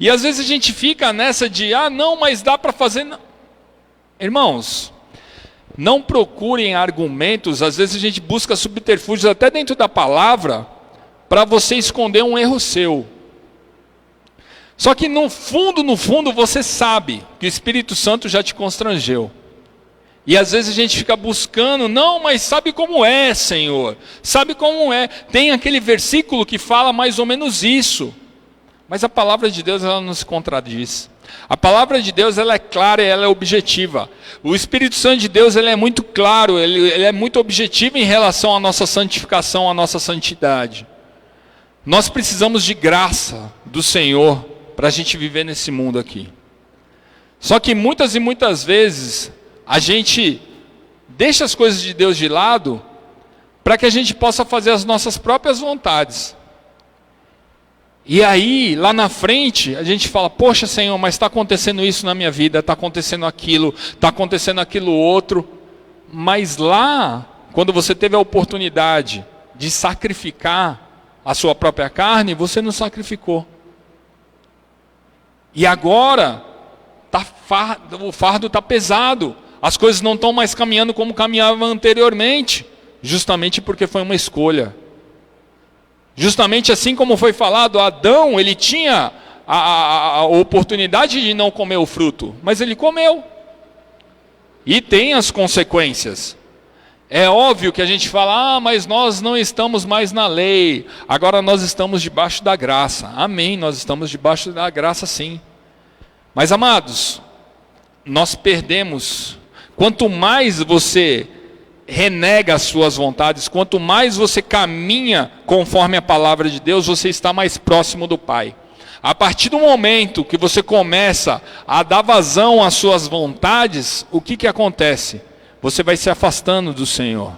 E às vezes a gente fica nessa de, não, mas dá para fazer. Não. Irmãos, não procurem argumentos. Às vezes a gente busca subterfúgios até dentro da palavra, para você esconder um erro seu. Só que no fundo, você sabe que o Espírito Santo já te constrangeu. E às vezes a gente fica buscando, não, mas sabe como é, Senhor? Sabe como é? Tem aquele versículo que fala mais ou menos isso. Mas a palavra de Deus, ela não se contradiz. A palavra de Deus, ela é clara e ela é objetiva. O Espírito Santo de Deus, ele é muito claro, ele é muito objetivo em relação à nossa santificação, à nossa santidade. Nós precisamos de graça do Senhor para a gente viver nesse mundo aqui. Só que muitas e muitas vezes a gente deixa as coisas de Deus de lado para que a gente possa fazer as nossas próprias vontades. E aí, lá na frente, a gente fala: poxa, Senhor, mas está acontecendo isso na minha vida, está acontecendo aquilo outro. Mas lá, quando você teve a oportunidade de sacrificar a sua própria carne, você não sacrificou. E agora, o fardo está pesado. As coisas não estão mais caminhando como caminhavam anteriormente. Justamente porque foi uma escolha. Justamente assim como foi falado, Adão, ele tinha a oportunidade de não comer o fruto. Mas ele comeu. E tem as consequências. É óbvio que a gente fala: mas nós não estamos mais na lei, agora nós estamos debaixo da graça. Amém, nós estamos debaixo da graça, sim. Mas, amados, nós perdemos. Quanto mais você renega as suas vontades, quanto mais você caminha conforme a palavra de Deus, você está mais próximo do Pai. A partir do momento que você começa a dar vazão às suas vontades, o que acontece? Você vai se afastando do Senhor.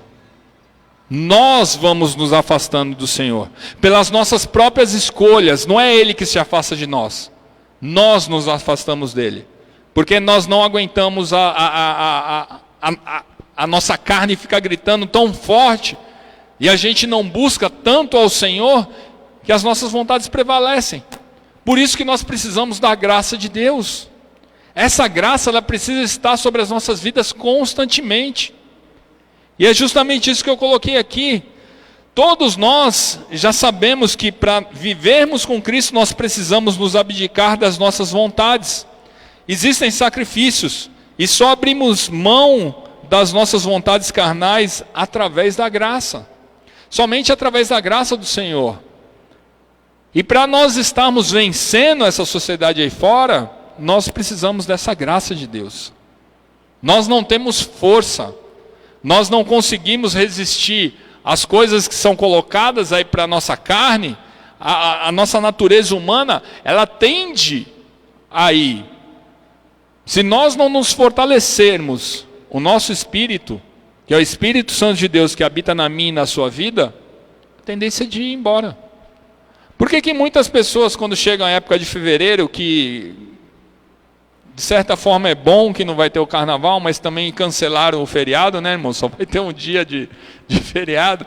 Nós vamos nos afastando do Senhor pelas nossas próprias escolhas. Não é Ele que se afasta de nós. Nós nos afastamos dele. Porque nós não aguentamos a nossa carne ficar gritando tão forte, e a gente não busca tanto ao Senhor, que as nossas vontades prevalecem. Por isso que nós precisamos da graça de Deus. Essa graça, ela precisa estar sobre as nossas vidas constantemente. E é justamente isso que eu coloquei aqui. Todos nós já sabemos que para vivermos com Cristo, nós precisamos nos abdicar das nossas vontades. Existem sacrifícios, e só abrimos mão das nossas vontades carnais através da graça. Somente através da graça do Senhor. E para nós estarmos vencendo essa sociedade aí fora, nós precisamos dessa graça de Deus. Nós não temos força, nós não conseguimos resistir às coisas que são colocadas aí para a nossa carne. A nossa natureza humana, ela tende a ir. Se nós não nos fortalecermos, o nosso espírito, que é o Espírito Santo de Deus que habita na minha e na sua vida, a tendência é de ir embora. Por que muitas pessoas, quando chegam a época de fevereiro, que de certa forma é bom que não vai ter o carnaval, mas também cancelaram o feriado, né, irmão? Só vai ter um dia de feriado.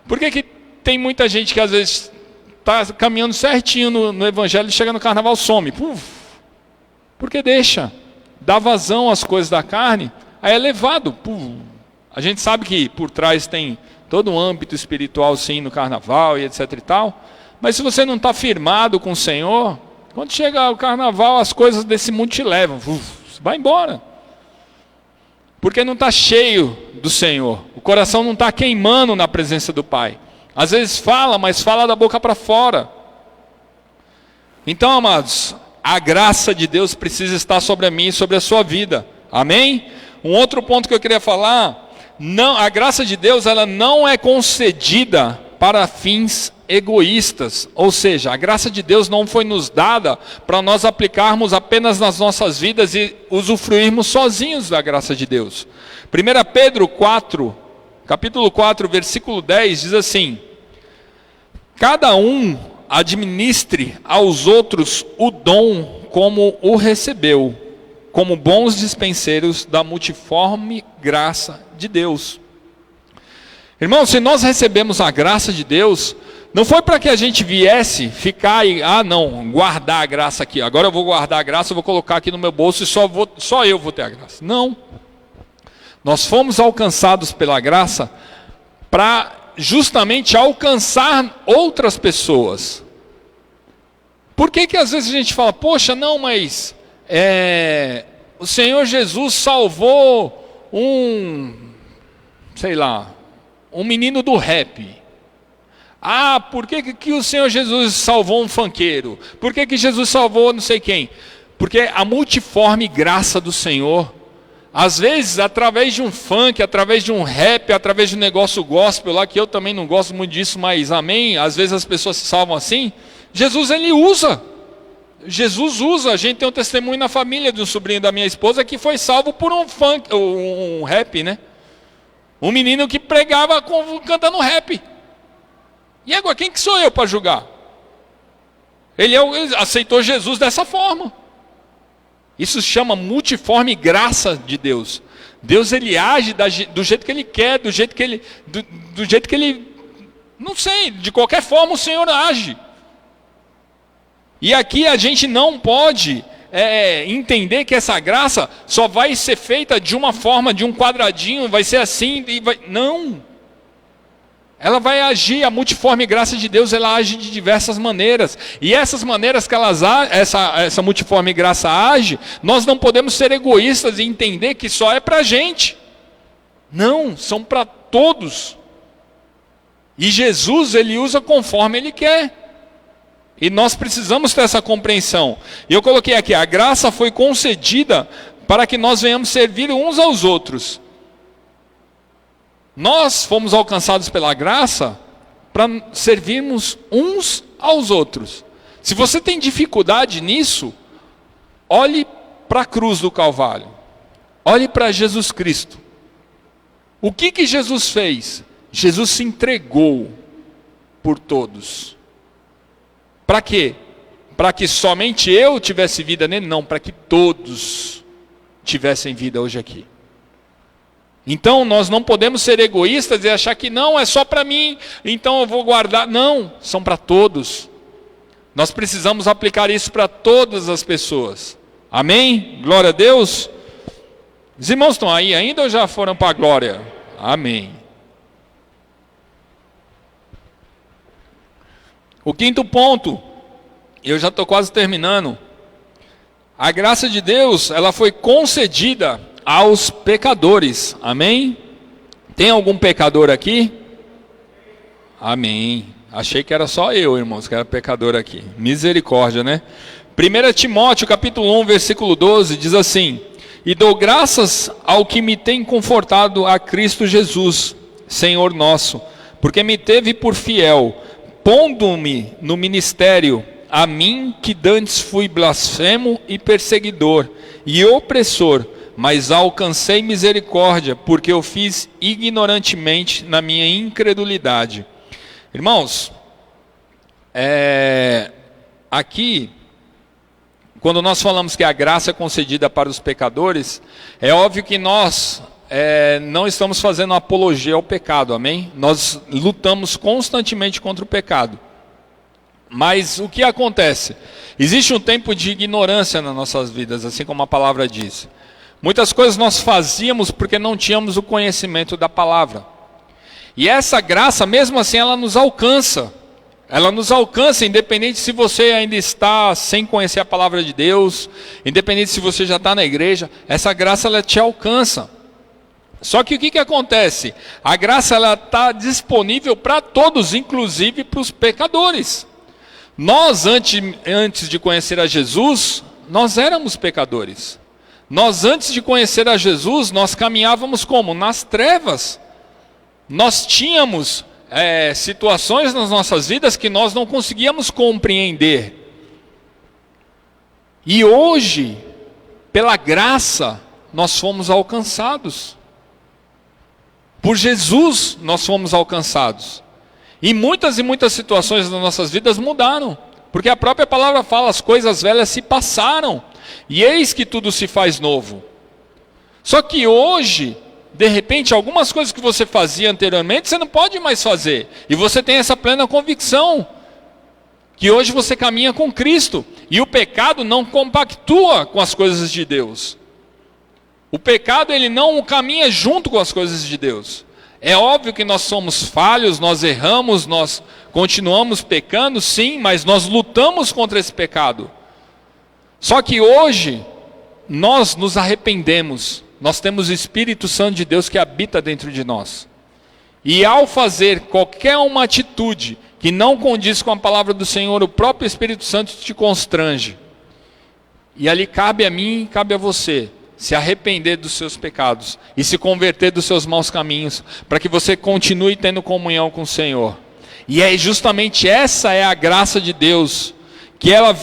Por que tem muita gente que às vezes está caminhando certinho no evangelho e chega no carnaval, some? Porque dá vazão às coisas da carne, aí é levado. A gente sabe que por trás tem todo um âmbito espiritual, sim, no carnaval e etc e tal. Mas se você não está firmado com o Senhor, quando chega o carnaval, as coisas desse mundo te levam. Vai embora. Porque não está cheio do Senhor. O coração não está queimando na presença do Pai. Às vezes fala, mas fala da boca para fora. Então, amados, a graça de Deus precisa estar sobre a mim e sobre a sua vida. Amém? Um outro ponto que eu queria falar, a graça de Deus, ela não é concedida para fins egoístas. Ou seja, a graça de Deus não foi nos dada para nós aplicarmos apenas nas nossas vidas e usufruirmos sozinhos da graça de Deus. 1 Pedro 4, capítulo 4, versículo 10, diz assim: cada um administre aos outros o dom como o recebeu, como bons dispenseiros da multiforme graça de Deus. Irmão, se nós recebemos a graça de Deus, não foi para que a gente viesse ficar e, guardar a graça aqui. Agora eu vou guardar a graça, eu vou colocar aqui no meu bolso e só eu vou ter a graça. Não. Nós fomos alcançados pela graça para justamente alcançar outras pessoas. Por que às vezes a gente fala, poxa, não, mas o Senhor Jesus salvou um menino do rap. Por que o Senhor Jesus salvou um funkeiro? Por que Jesus salvou não sei quem? Porque a multiforme graça do Senhor, às vezes através de um funk, através de um rap, através de um negócio gospel lá, que eu também não gosto muito disso, mas amém, às vezes as pessoas se salvam assim. Jesus usa, a gente tem um testemunho na família de um sobrinho da minha esposa que foi salvo por um rap, né? Um menino que pregava cantando rap. E agora, quem que sou eu para julgar? Ele aceitou Jesus dessa forma. Isso se chama multiforme graça de Deus. Deus, ele age do jeito que ele quer, do jeito que ele, não sei, de qualquer forma o Senhor age. E aqui a gente não pode entender que essa graça só vai ser feita de uma forma, de um quadradinho, vai ser assim, não. Ela vai agir, a multiforme graça de Deus, ela age de diversas maneiras. E essas maneiras que essa multiforme graça age, nós não podemos ser egoístas e entender que só é para a gente. Não, são para todos. E Jesus, ele usa conforme ele quer. E nós precisamos ter essa compreensão. E eu coloquei aqui, a graça foi concedida para que nós venhamos servir uns aos outros. Nós fomos alcançados pela graça para servirmos uns aos outros. Se você tem dificuldade nisso, olhe para a cruz do Calvário. Olhe para Jesus Cristo. O que Jesus fez? Jesus se entregou por todos. Para quê? Para que somente eu tivesse vida nele? Não, para que todos tivessem vida hoje aqui. Então nós não podemos ser egoístas e achar que não, é só para mim, então eu vou guardar. Não, são para todos. Nós precisamos aplicar isso para todas as pessoas. Amém? Glória a Deus. Os irmãos estão aí ainda ou já foram para a glória? Amém. O quinto ponto, eu já estou quase terminando. A graça de Deus, ela foi concedida aos pecadores. Amém? Tem algum pecador aqui? Amém. Achei que era só eu, irmãos, que era pecador aqui. Misericórdia, né? 1 Timóteo, capítulo 1, versículo 12, diz assim: e dou graças ao que me tem confortado a Cristo Jesus, Senhor nosso, porque me teve por fiel, pondo-me no ministério, a mim que dantes fui blasfemo e perseguidor, e opressor, mas alcancei misericórdia, porque eu fiz ignorantemente na minha incredulidade. Irmãos, aqui, quando nós falamos que a graça é concedida para os pecadores, é óbvio que nós não estamos fazendo apologia ao pecado, amém? Nós lutamos constantemente contra o pecado. Mas o que acontece? Existe um tempo de ignorância nas nossas vidas, assim como a palavra diz. Muitas coisas nós fazíamos porque não tínhamos o conhecimento da palavra. E essa graça, mesmo assim, ela nos alcança. Ela nos alcança, independente se você ainda está sem conhecer a palavra de Deus, independente se você já está na igreja, essa graça ela te alcança. Só que o que acontece? A graça ela está disponível para todos, inclusive para os pecadores. Nós, antes de conhecer a Jesus, nós éramos pecadores. Nós, antes de conhecer a Jesus, nós caminhávamos como? Nas trevas. Nós tínhamos situações nas nossas vidas que nós não conseguíamos compreender. E hoje, pela graça, nós fomos alcançados. Por Jesus, nós fomos alcançados. E muitas situações das nossas vidas mudaram. Porque a própria palavra fala, as coisas velhas se passaram. E eis que tudo se faz novo. Só que hoje, de repente, algumas coisas que você fazia anteriormente, você não pode mais fazer. E você tem essa plena convicção, que hoje você caminha com Cristo. E o pecado não compactua com as coisas de Deus. O pecado, ele não caminha junto com as coisas de Deus. É óbvio que nós somos falhos, nós erramos, nós continuamos pecando, sim, mas nós lutamos contra esse pecado. Só que hoje, nós nos arrependemos, nós temos o Espírito Santo de Deus que habita dentro de nós. E ao fazer qualquer uma atitude que não condiz com a palavra do Senhor, o próprio Espírito Santo te constrange. E ali cabe a mim, cabe a você, se arrepender dos seus pecados e se converter dos seus maus caminhos, para que você continue tendo comunhão com o Senhor. E é justamente essa é a graça de Deus, que ela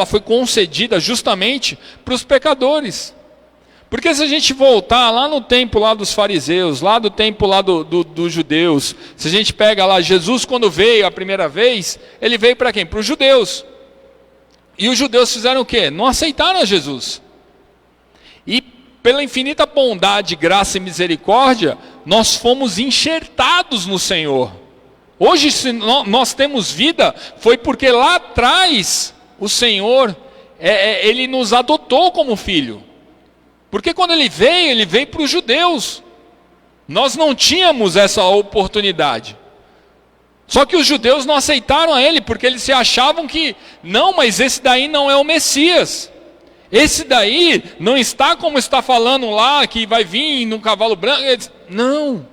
foi concedida justamente para os pecadores. Porque se a gente voltar lá no tempo lá dos fariseus, lá do tempo lá dos judeus, se a gente pega lá, Jesus quando veio a primeira vez, ele veio para quem? Para os judeus. E os judeus fizeram o quê? Não aceitaram a Jesus. E pela infinita bondade, graça e misericórdia, nós fomos enxertados no Senhor. Hoje, se nós temos vida, foi porque lá atrás, o Senhor, Ele nos adotou como filho. Porque quando Ele veio para os judeus. Nós não tínhamos essa oportunidade. Só que os judeus não aceitaram a Ele, porque eles se achavam que, não, mas esse daí não é o Messias. Esse daí não está como está falando lá, que vai vir num cavalo branco. Não.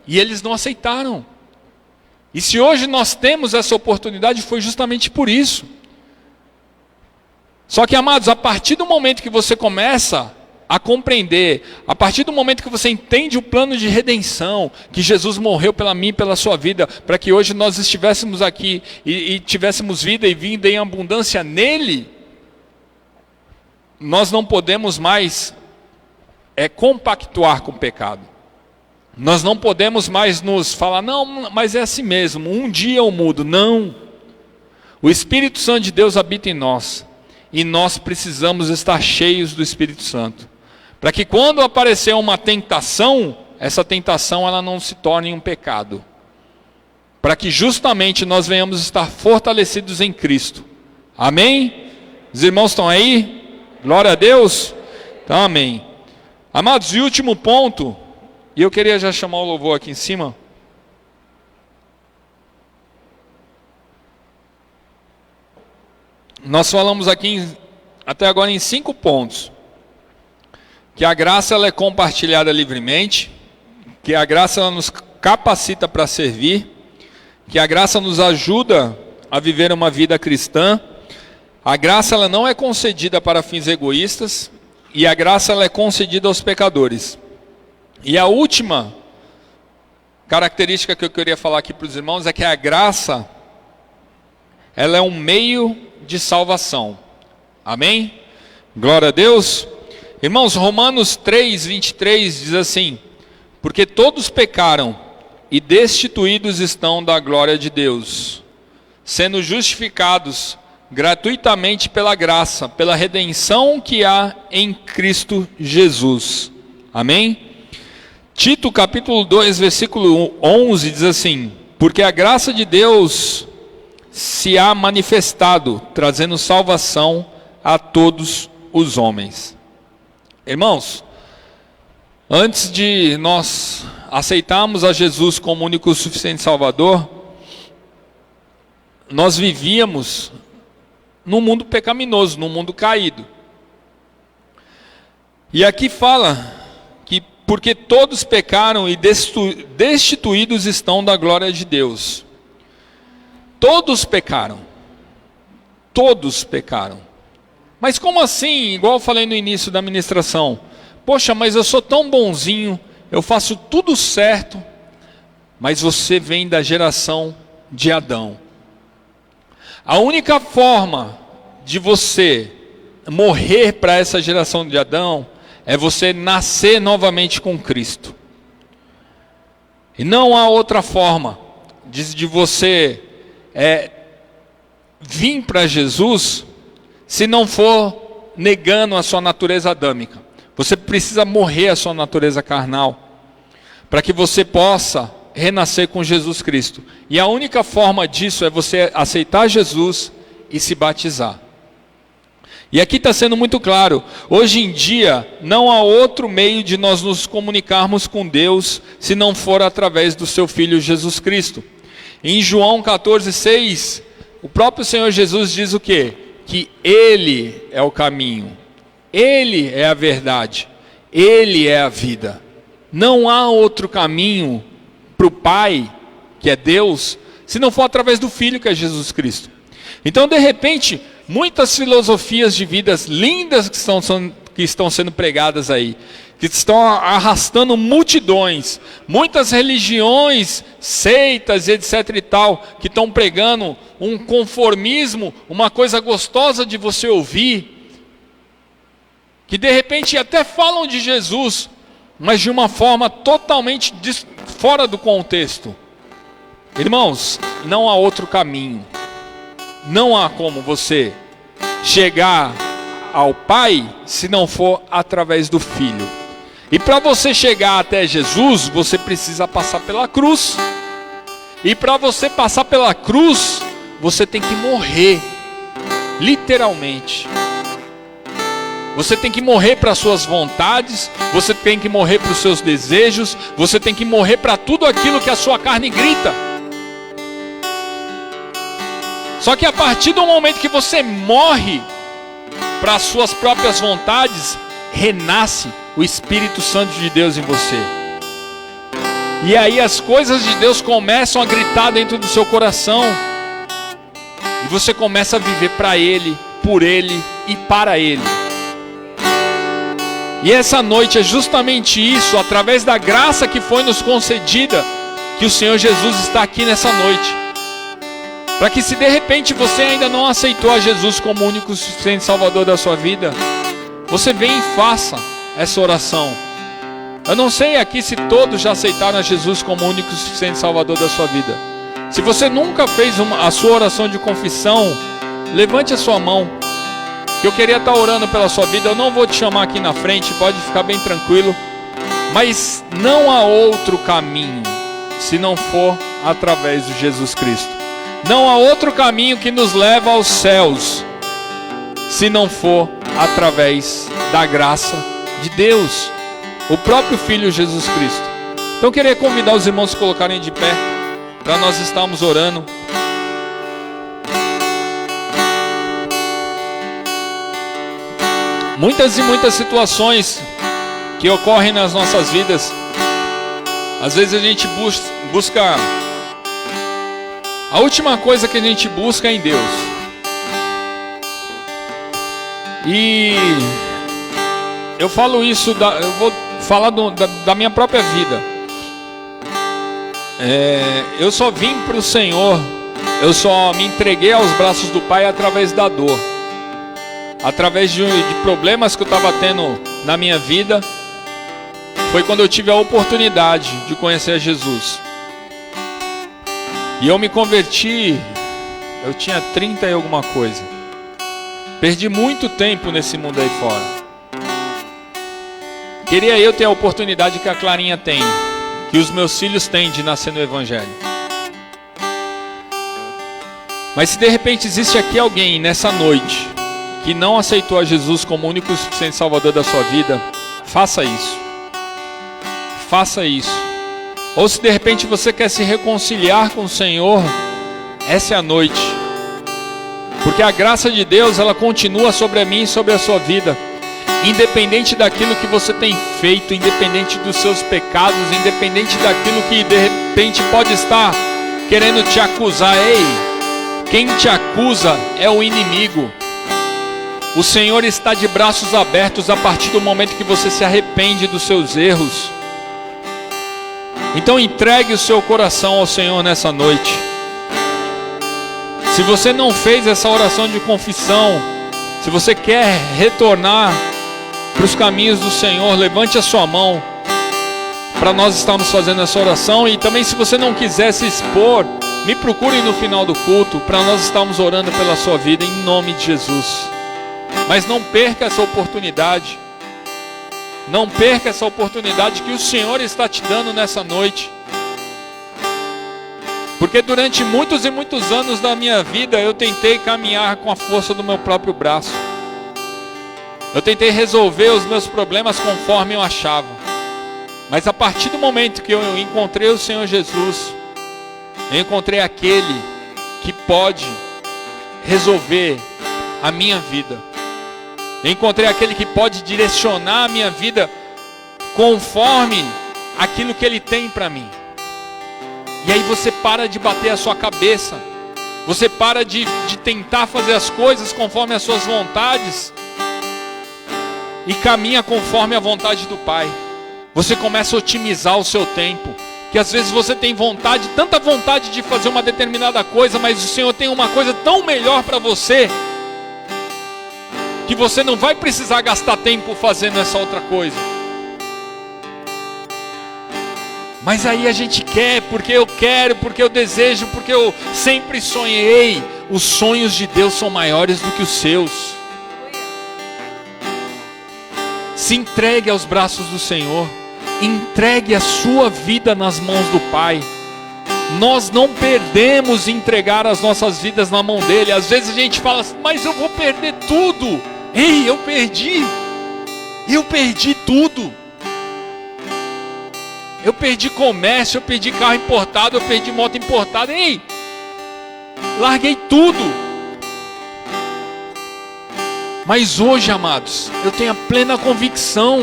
E eles não aceitaram. E se hoje nós temos essa oportunidade, foi justamente por isso. Só que, amados, a partir do momento que você começa a compreender, a partir do momento que você entende o plano de redenção, que Jesus morreu pela mim e pela sua vida, para que hoje nós estivéssemos aqui e tivéssemos vida e vida em abundância nele, nós não podemos mais compactuar com o pecado. Nós não podemos mais nos falar, não, mas é assim mesmo, um dia eu mudo. Não. O Espírito Santo de Deus habita em nós. E nós precisamos estar cheios do Espírito Santo. Para que quando aparecer uma tentação, essa tentação ela não se torne um pecado. Para que justamente nós venhamos estar fortalecidos em Cristo. Amém? Os irmãos estão aí? Glória a Deus? Então, amém. Amados, e último ponto, e eu queria já chamar o louvor aqui em cima. Nós falamos aqui até agora em 5 pontos. Que a graça ela é compartilhada livremente, que a graça ela nos capacita para servir, que a graça nos ajuda a viver uma vida cristã, a graça ela não é concedida para fins egoístas, e a graça ela é concedida aos pecadores. E a última característica que eu queria falar aqui para os irmãos é que a graça ela é um meio de salvação. Amém? Glória a Deus. Irmãos, Romanos 3:23 diz assim: porque todos pecaram e destituídos estão da glória de Deus, sendo justificados gratuitamente pela graça, pela redenção que há em Cristo Jesus. Amém? Tito capítulo 2, versículo 11 diz assim: porque a graça de Deus se há manifestado, trazendo salvação a todos os homens. Irmãos, antes de nós aceitarmos a Jesus como único e suficiente Salvador, nós vivíamos num mundo pecaminoso, num mundo caído. E aqui fala que porque todos pecaram e destituídos estão da glória de Deus. Todos pecaram. Todos pecaram. Mas como assim? Igual eu falei no início da ministração. Poxa, mas eu sou tão bonzinho, eu faço tudo certo, mas você vem da geração de Adão. A única forma de você morrer para essa geração de Adão é você nascer novamente com Cristo. E não há outra forma de você vir para Jesus se não for negando a sua natureza adâmica. Você precisa morrer a sua natureza carnal para que você possa renascer com Jesus Cristo. E a única forma disso é você aceitar Jesus e se batizar. E aqui está sendo muito claro, hoje em dia não há outro meio de nós nos comunicarmos com Deus se não for através do seu Filho Jesus Cristo. Em João 14,6, o próprio Senhor Jesus diz o quê? Que Ele é o caminho, Ele é a verdade, Ele é a vida. Não há outro caminho para o Pai, que é Deus, se não for através do Filho, que é Jesus Cristo. Então, de repente, muitas filosofias de vidas lindas que estão sendo pregadas aí, que estão arrastando multidões, muitas religiões, seitas e etc e tal, que estão pregando um conformismo, uma coisa gostosa de você ouvir, que de repente até falam de Jesus, mas de uma forma totalmente fora do contexto. Irmãos, não há outro caminho. Não há como você chegar ao Pai se não for através do Filho. E para você chegar até Jesus, você precisa passar pela cruz. E para você passar pela cruz, você tem que morrer, literalmente. Você tem que morrer para as suas vontades, você tem que morrer para os seus desejos, você tem que morrer para tudo aquilo que a sua carne grita. Só que a partir do momento que você morre para as suas próprias vontades, renasce o Espírito Santo de Deus em você. E aí as coisas de Deus começam a gritar dentro do seu coração. E você começa a viver para Ele, por Ele e para Ele. E essa noite é justamente isso, através da graça que foi nos concedida, que o Senhor Jesus está aqui nessa noite. Para que se de repente você ainda não aceitou a Jesus como único e suficiente Salvador da sua vida, você vem e faça essa oração. Eu não sei aqui se todos já aceitaram a Jesus como único e suficiente Salvador da sua vida. Se você nunca fez a sua oração de confissão, levante a sua mão. que eu queria estar orando pela sua vida. Eu não vou te chamar aqui na frente, pode ficar bem tranquilo. Mas não há outro caminho se não for através de Jesus Cristo. Não há outro caminho que nos leva aos céus se não for através da graça de Deus, o próprio Filho Jesus Cristo. Então eu queria convidar os irmãos a se colocarem de pé para nós estarmos orando. Muitas e muitas situações que ocorrem nas nossas vidas, às vezes a gente busca, a última coisa que a gente busca é em Deus. E eu falo isso, eu vou falar da minha própria vida. Eu só vim para o Senhor, eu só me entreguei aos braços do Pai através da dor, através de problemas que eu estava tendo na minha vida. Foi quando eu tive a oportunidade de conhecer a Jesus. E eu me converti, eu tinha 30 e alguma coisa. Perdi muito tempo nesse mundo aí fora. Queria eu ter a oportunidade que a Clarinha tem, que os meus filhos têm, de nascer no Evangelho. Mas se de repente existe aqui alguém nessa noite que não aceitou a Jesus como único e suficiente Salvador da sua vida, faça isso. Faça isso. Ou se de repente você quer se reconciliar com o Senhor, essa é a noite. Porque a graça de Deus, ela continua sobre a mim e sobre a sua vida. Independente daquilo que você tem feito, independente dos seus pecados, independente daquilo que de repente pode estar querendo te acusar. Ei, quem te acusa é o inimigo. O Senhor está de braços abertos a partir do momento que você se arrepende dos seus erros. Então entregue o seu coração ao Senhor nessa noite. Se você não fez essa oração de confissão, se você quer retornar para os caminhos do Senhor, levante a sua mão para nós estarmos fazendo essa oração. E também, se você não quiser se expor, me procure no final do culto para nós estarmos orando pela sua vida em nome de Jesus. Mas não perca essa oportunidade. Não perca essa oportunidade que o Senhor está te dando nessa noite. Porque durante muitos e muitos anos da minha vida eu tentei caminhar com a força do meu próprio braço. Eu tentei resolver os meus problemas conforme eu achava. Mas a partir do momento que eu encontrei o Senhor Jesus, eu encontrei aquele que pode resolver a minha vida. Eu encontrei aquele que pode direcionar a minha vida conforme aquilo que Ele tem para mim. E aí você para de bater a sua cabeça. Você para de tentar fazer as coisas conforme as suas vontades. E caminha conforme a vontade do Pai. Você começa a otimizar o seu tempo. Que às vezes você tem vontade, tanta vontade de fazer uma determinada coisa, mas o Senhor tem uma coisa tão melhor para você, que você não vai precisar gastar tempo fazendo essa outra coisa. Mas aí a gente quer, porque eu quero, porque eu desejo, porque eu sempre sonhei. Os sonhos de Deus são maiores do que os seus. Se entregue aos braços do Senhor. Entregue a sua vida nas mãos do Pai. Nós não perdemos entregar as nossas vidas na mão dele. Às vezes a gente fala assim, mas eu vou perder tudo. Ei, eu perdi tudo. Eu perdi comércio, eu perdi carro importado, eu perdi moto importada. Ei, larguei tudo. Mas hoje, amados, eu tenho a plena convicção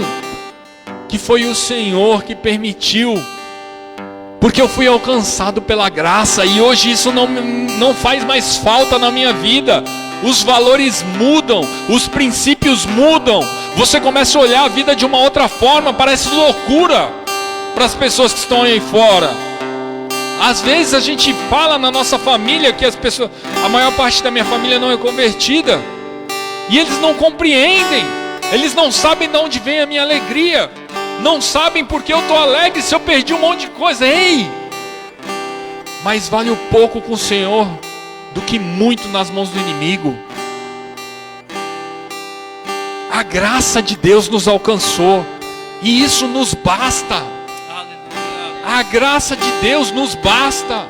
que foi o Senhor que permitiu, porque eu fui alcançado pela graça, e hoje isso não faz mais falta na minha vida. Os valores mudam, os princípios mudam. Você começa a olhar a vida de uma outra forma. Parece loucura para as pessoas que estão aí fora. Às vezes a gente fala na nossa família que a maior parte da minha família não é convertida, e eles não compreendem. Eles não sabem de onde vem a minha alegria, não sabem porque eu estou alegre se eu perdi um monte de coisa. Ei, mais vale o pouco com o Senhor do que muito nas mãos do inimigo. A graça de Deus nos alcançou. E isso nos basta. A graça de Deus nos basta.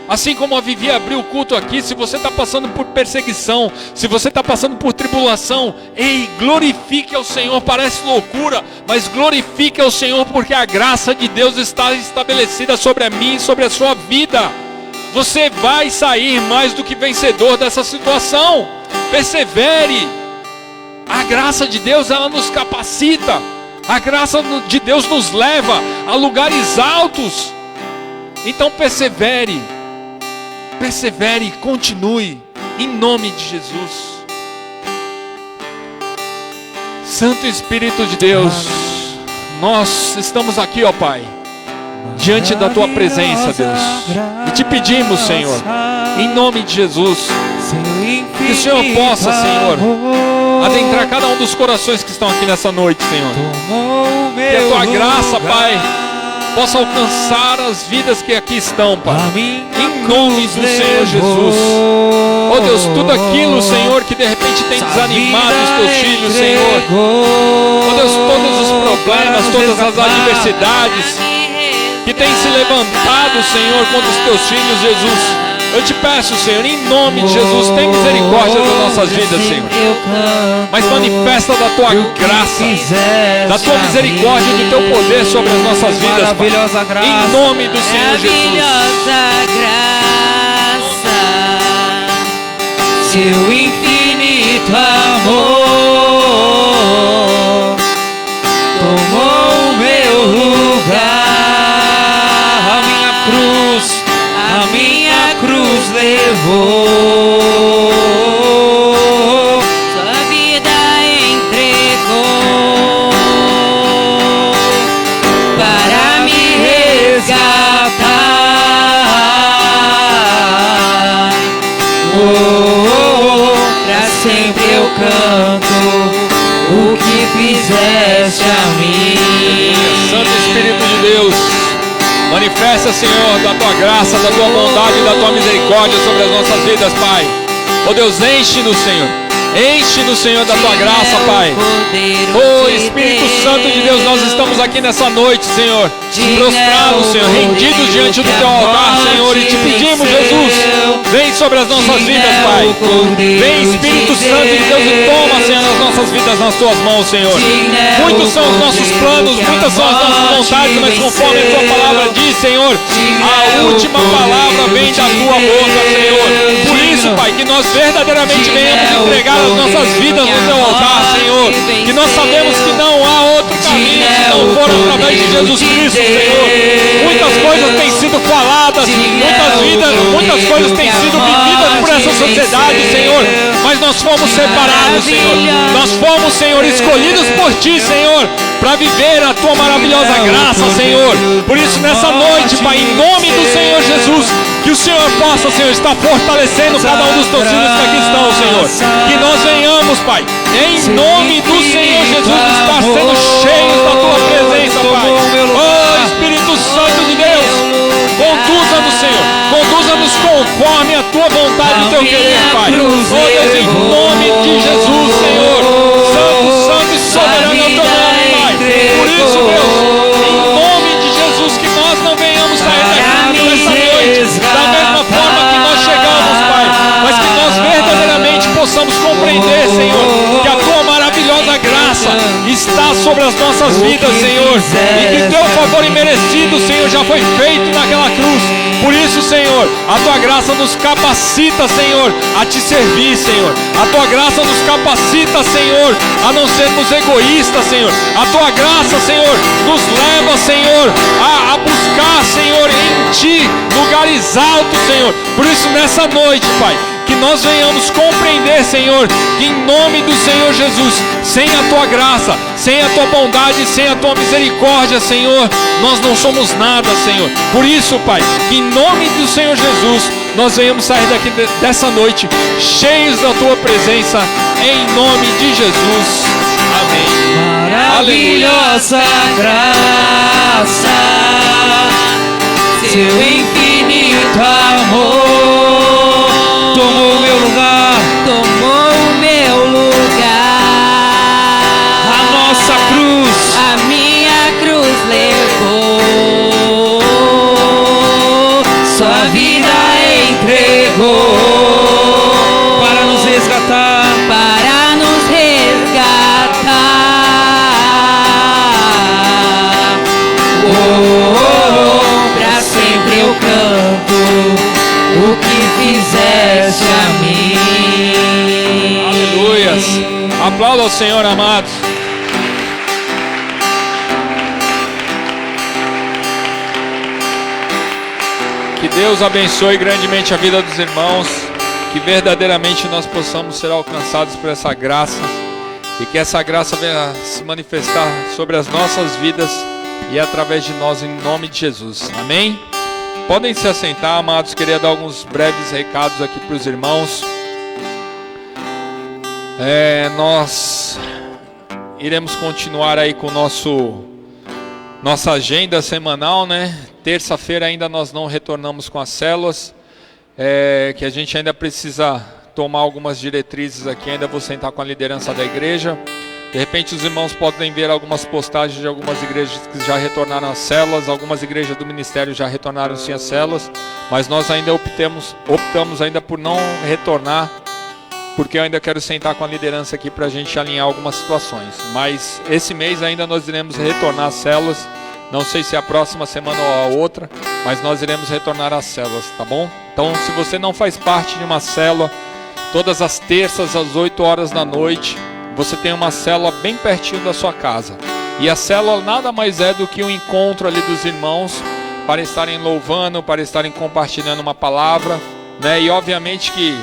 Assim como a Vivi abriu o culto aqui, se você está passando por perseguição, se você está passando por tribulação, ei, glorifique ao Senhor. Parece loucura, mas glorifique ao Senhor, porque a graça de Deus está estabelecida sobre a mim e sobre a sua vida. Você vai sair mais do que vencedor dessa situação. Persevere. A graça de Deus, ela nos capacita. A graça de Deus nos leva a lugares altos. Então persevere. Persevere e continue, em nome de Jesus. Santo Espírito de Deus, nós estamos aqui, ó Pai, diante da Tua presença, Deus, e te pedimos, Senhor, em nome de Jesus, que o Senhor possa, Senhor, adentrar cada um dos corações que estão aqui nessa noite, Senhor. Que a Tua graça, Pai, possa alcançar as vidas que aqui estão, Pai, em nome do Senhor Jesus. Oh Deus, tudo aquilo, Senhor, que de repente tem desanimado os Teus filhos, Senhor. Oh Deus, todos os problemas, todas as adversidades que têm se levantado, Senhor, contra os Teus filhos, Jesus, eu te peço, Senhor, em nome de Jesus, tem misericórdia das nossas vidas, Senhor. Mas manifesta da Tua graça, da Tua misericórdia e do Teu poder sobre as nossas vidas, Pai. Em nome do Senhor Jesus. Graça, Seu infinito amor tomou o meu lugar. A minha cruz levou, sua vida entregou para me resgatar. Pra sempre eu canto o que fizeste a mim. Santo Espírito de Deus, manifesta, Senhor, da Tua graça, da Tua bondade e da Tua misericórdia sobre as nossas vidas, Pai. Oh Deus, enche-nos, Senhor. Enche-nos, Senhor, da Tua graça, Pai. Oh Espírito Santo de Deus, nós estamos aqui nessa noite, Senhor, prostrados, Senhor, rendidos diante do Teu altar, Senhor, e te pedimos, Jesus, vem sobre as nossas vidas, Pai. Vem, Espírito Santo de Deus, e toma, Senhor, as nossas vidas nas Tuas mãos, Senhor. Muitos são os nossos planos, muitas são as nossas vontades, mas conforme a Tua palavra diz, Senhor, a última palavra vem da Tua boca, Senhor. Por isso, Pai, que nós verdadeiramente venhamos entregar as nossas vidas no Teu altar, Senhor. Que nós sabemos que não há outro caminho se não for através de Jesus Cristo, Senhor. Muitas coisas têm sido faladas, muitas coisas têm sido vividas por essa sociedade, Senhor. Mas nós fomos separados, Senhor. Nós fomos, Senhor, escolhidos por Ti, Senhor, para viver a Tua maravilhosa graça, Senhor. Por isso, nessa noite, Pai, em nome do Senhor Jesus, que o Senhor possa, Senhor, estar fortalecendo cada um dos Teus filhos que aqui estão, Senhor. Que nós venhamos, Pai, em nome do Senhor Jesus, estar sendo cheios da Tua presença, Pai. Oh Espírito Santo de Deus, conduza-nos, Senhor. Conduza-nos conforme a Tua vontade e o Teu querer, Pai. Oh Deus, em nome de Jesus, Senhor. Santo e soberano é o Teu nome, Pai. Por isso, Deus, em nome de Jesus, que nós não venhamos sair daqui nessa noite da mesma forma que nós chegamos, Pai, mas que nós verdadeiramente possamos compreender, Senhor, que a Tua maravilhosa graça está sobre as nossas vidas, Senhor, e que Teu favor imerecido, Senhor, já foi feito naquela cruz. Por isso, Senhor, a Tua graça nos capacita, Senhor, a Te servir, Senhor. A Tua graça nos capacita, Senhor, a não sermos egoístas, Senhor. A Tua graça, Senhor, nos leva, Senhor, a buscar, Senhor, em Ti lugares altos, Senhor. Por isso, nessa noite, Pai, que nós venhamos compreender, Senhor, que em nome do Senhor Jesus, sem a Tua graça, sem a Tua bondade, sem a Tua misericórdia, Senhor, nós não somos nada, Senhor. Por isso, Pai, que em nome do Senhor Jesus, nós venhamos sair daqui dessa noite cheios da Tua presença, em nome de Jesus. Amém. Maravilhosa graça, Seu infinito amor tomou meu lugar, tomou meu lugar. vida entregou para nos resgatar. para nos resgatar. Oh, oh, oh, pra sempre eu canto o que fizeste a mim. Aleluias. Aplauda ao Senhor, amados. Que Deus abençoe grandemente a vida dos irmãos. Que verdadeiramente nós possamos ser alcançados por essa graça. E que essa graça venha se manifestar sobre as nossas vidas e através de nós, em nome de Jesus. Amém? Podem se assentar, amados. Queria dar alguns breves recados aqui para os irmãos. Nós iremos continuar aí com nossa agenda semanal, né? Terça-feira ainda nós não retornamos com as células, que a gente ainda precisa tomar algumas diretrizes aqui. Ainda vou sentar com a liderança da igreja. De repente os irmãos podem ver algumas postagens de algumas igrejas que já retornaram às células. Algumas igrejas do ministério já retornaram sim às células, mas nós ainda optamos ainda por não retornar, porque eu ainda quero sentar com a liderança aqui para a gente alinhar algumas situações. Mas esse mês ainda nós iremos retornar às células. Não sei se é a próxima semana ou a outra, mas nós iremos retornar às células, tá bom? Então, se você não faz parte de uma célula, todas as terças às 8 horas da noite, você tem uma célula bem pertinho da sua casa. E a célula nada mais é do que um encontro ali dos irmãos para estarem louvando, para estarem compartilhando uma palavra, né? E obviamente que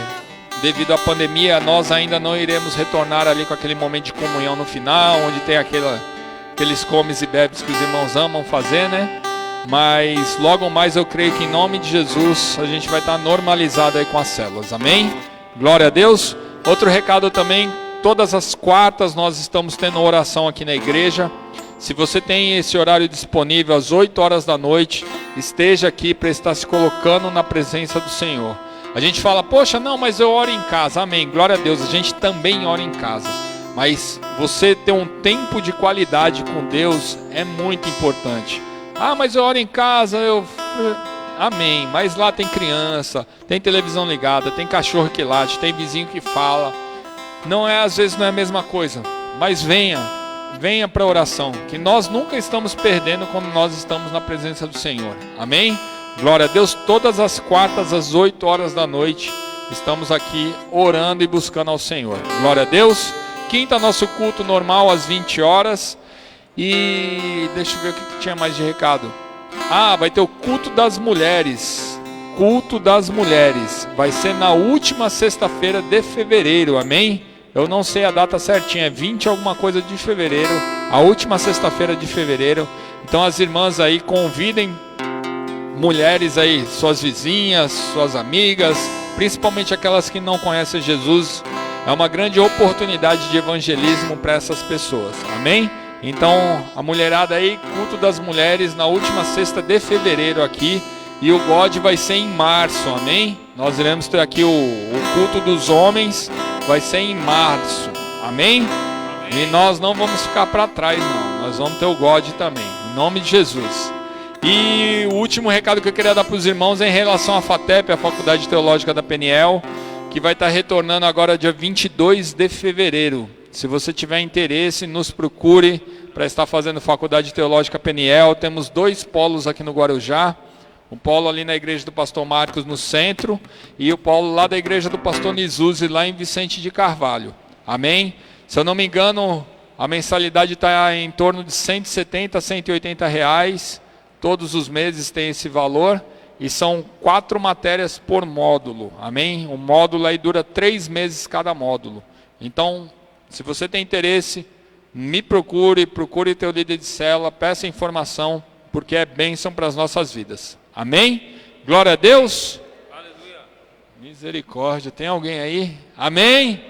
devido à pandemia, nós ainda não iremos retornar ali com aquele momento de comunhão no final, onde tem aqueles comes e bebes que os irmãos amam fazer, né? Mas logo mais eu creio que em nome de Jesus a gente vai estar normalizado aí com as células, amém? Glória a Deus. Outro recado também, todas as quartas nós estamos tendo oração aqui na igreja. Se você tem esse horário disponível às 8 horas da noite, esteja aqui para estar se colocando na presença do Senhor. A gente fala, poxa, não, mas eu oro em casa. Amém, glória a Deus, a gente também ora em casa. Mas você ter um tempo de qualidade com Deus é muito importante. Ah, mas eu oro em casa, amém, mas lá tem criança, tem televisão ligada, tem cachorro que late, tem vizinho que fala. Às vezes não é a mesma coisa, mas venha para a oração, que nós nunca estamos perdendo quando nós estamos na presença do Senhor. Amém? Glória a Deus. Todas as quartas às 8 horas da noite estamos aqui orando e buscando ao Senhor. Glória a Deus. Quinta, nosso culto normal às 20 horas. E deixa eu ver o que tinha mais de recado. Vai ter o culto das mulheres. Culto das mulheres. Vai ser na última sexta-feira de fevereiro. Amém? Eu não sei a data certinha. É 20 alguma coisa de fevereiro. A última sexta-feira de fevereiro. Então as irmãs aí convidem mulheres aí, suas vizinhas, suas amigas, principalmente aquelas que não conhecem Jesus. É uma grande oportunidade de evangelismo para essas pessoas, amém? Então, a mulherada aí, culto das mulheres na última sexta de fevereiro aqui, e o God vai ser em março, amém? Nós iremos ter aqui o culto dos homens, vai ser em março, amém? E nós não vamos ficar para trás não, nós vamos ter o God também, em nome de Jesus. E o último recado que eu queria dar para os irmãos é em relação à FATEP, a Faculdade Teológica da Peniel, que vai estar retornando agora dia 22 de fevereiro. Se você tiver interesse, nos procure para estar fazendo Faculdade Teológica Peniel. Temos 2 polos aqui no Guarujá. Um polo ali na igreja do pastor Marcos, no centro, e o polo lá da igreja do pastor Nizuzi, lá em Vicente de Carvalho. Amém? Se eu não me engano, a mensalidade está em torno de 170 a 180 reais. Todos os meses tem esse valor. E são 4 matérias por módulo, amém? O módulo aí dura 3 meses cada módulo. Então, se você tem interesse, me procure teu líder de célula, peça informação, porque é bênção para as nossas vidas. Amém? Glória a Deus. Aleluia. Misericórdia, tem alguém aí? Amém?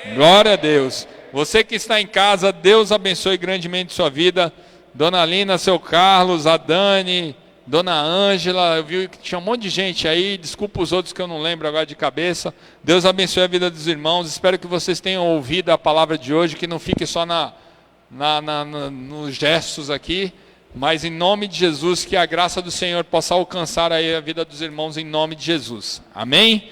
Amém? Glória a Deus. Você que está em casa, Deus abençoe grandemente sua vida. Dona Lina, seu Carlos, a Dani, Dona Ângela, eu vi que tinha um monte de gente aí, desculpa os outros que eu não lembro agora de cabeça. Deus abençoe a vida dos irmãos, espero que vocês tenham ouvido a palavra de hoje, que não fique só nos gestos aqui, Mas em nome de Jesus, que a graça do Senhor possa alcançar aí a vida dos irmãos em nome de Jesus. Amém?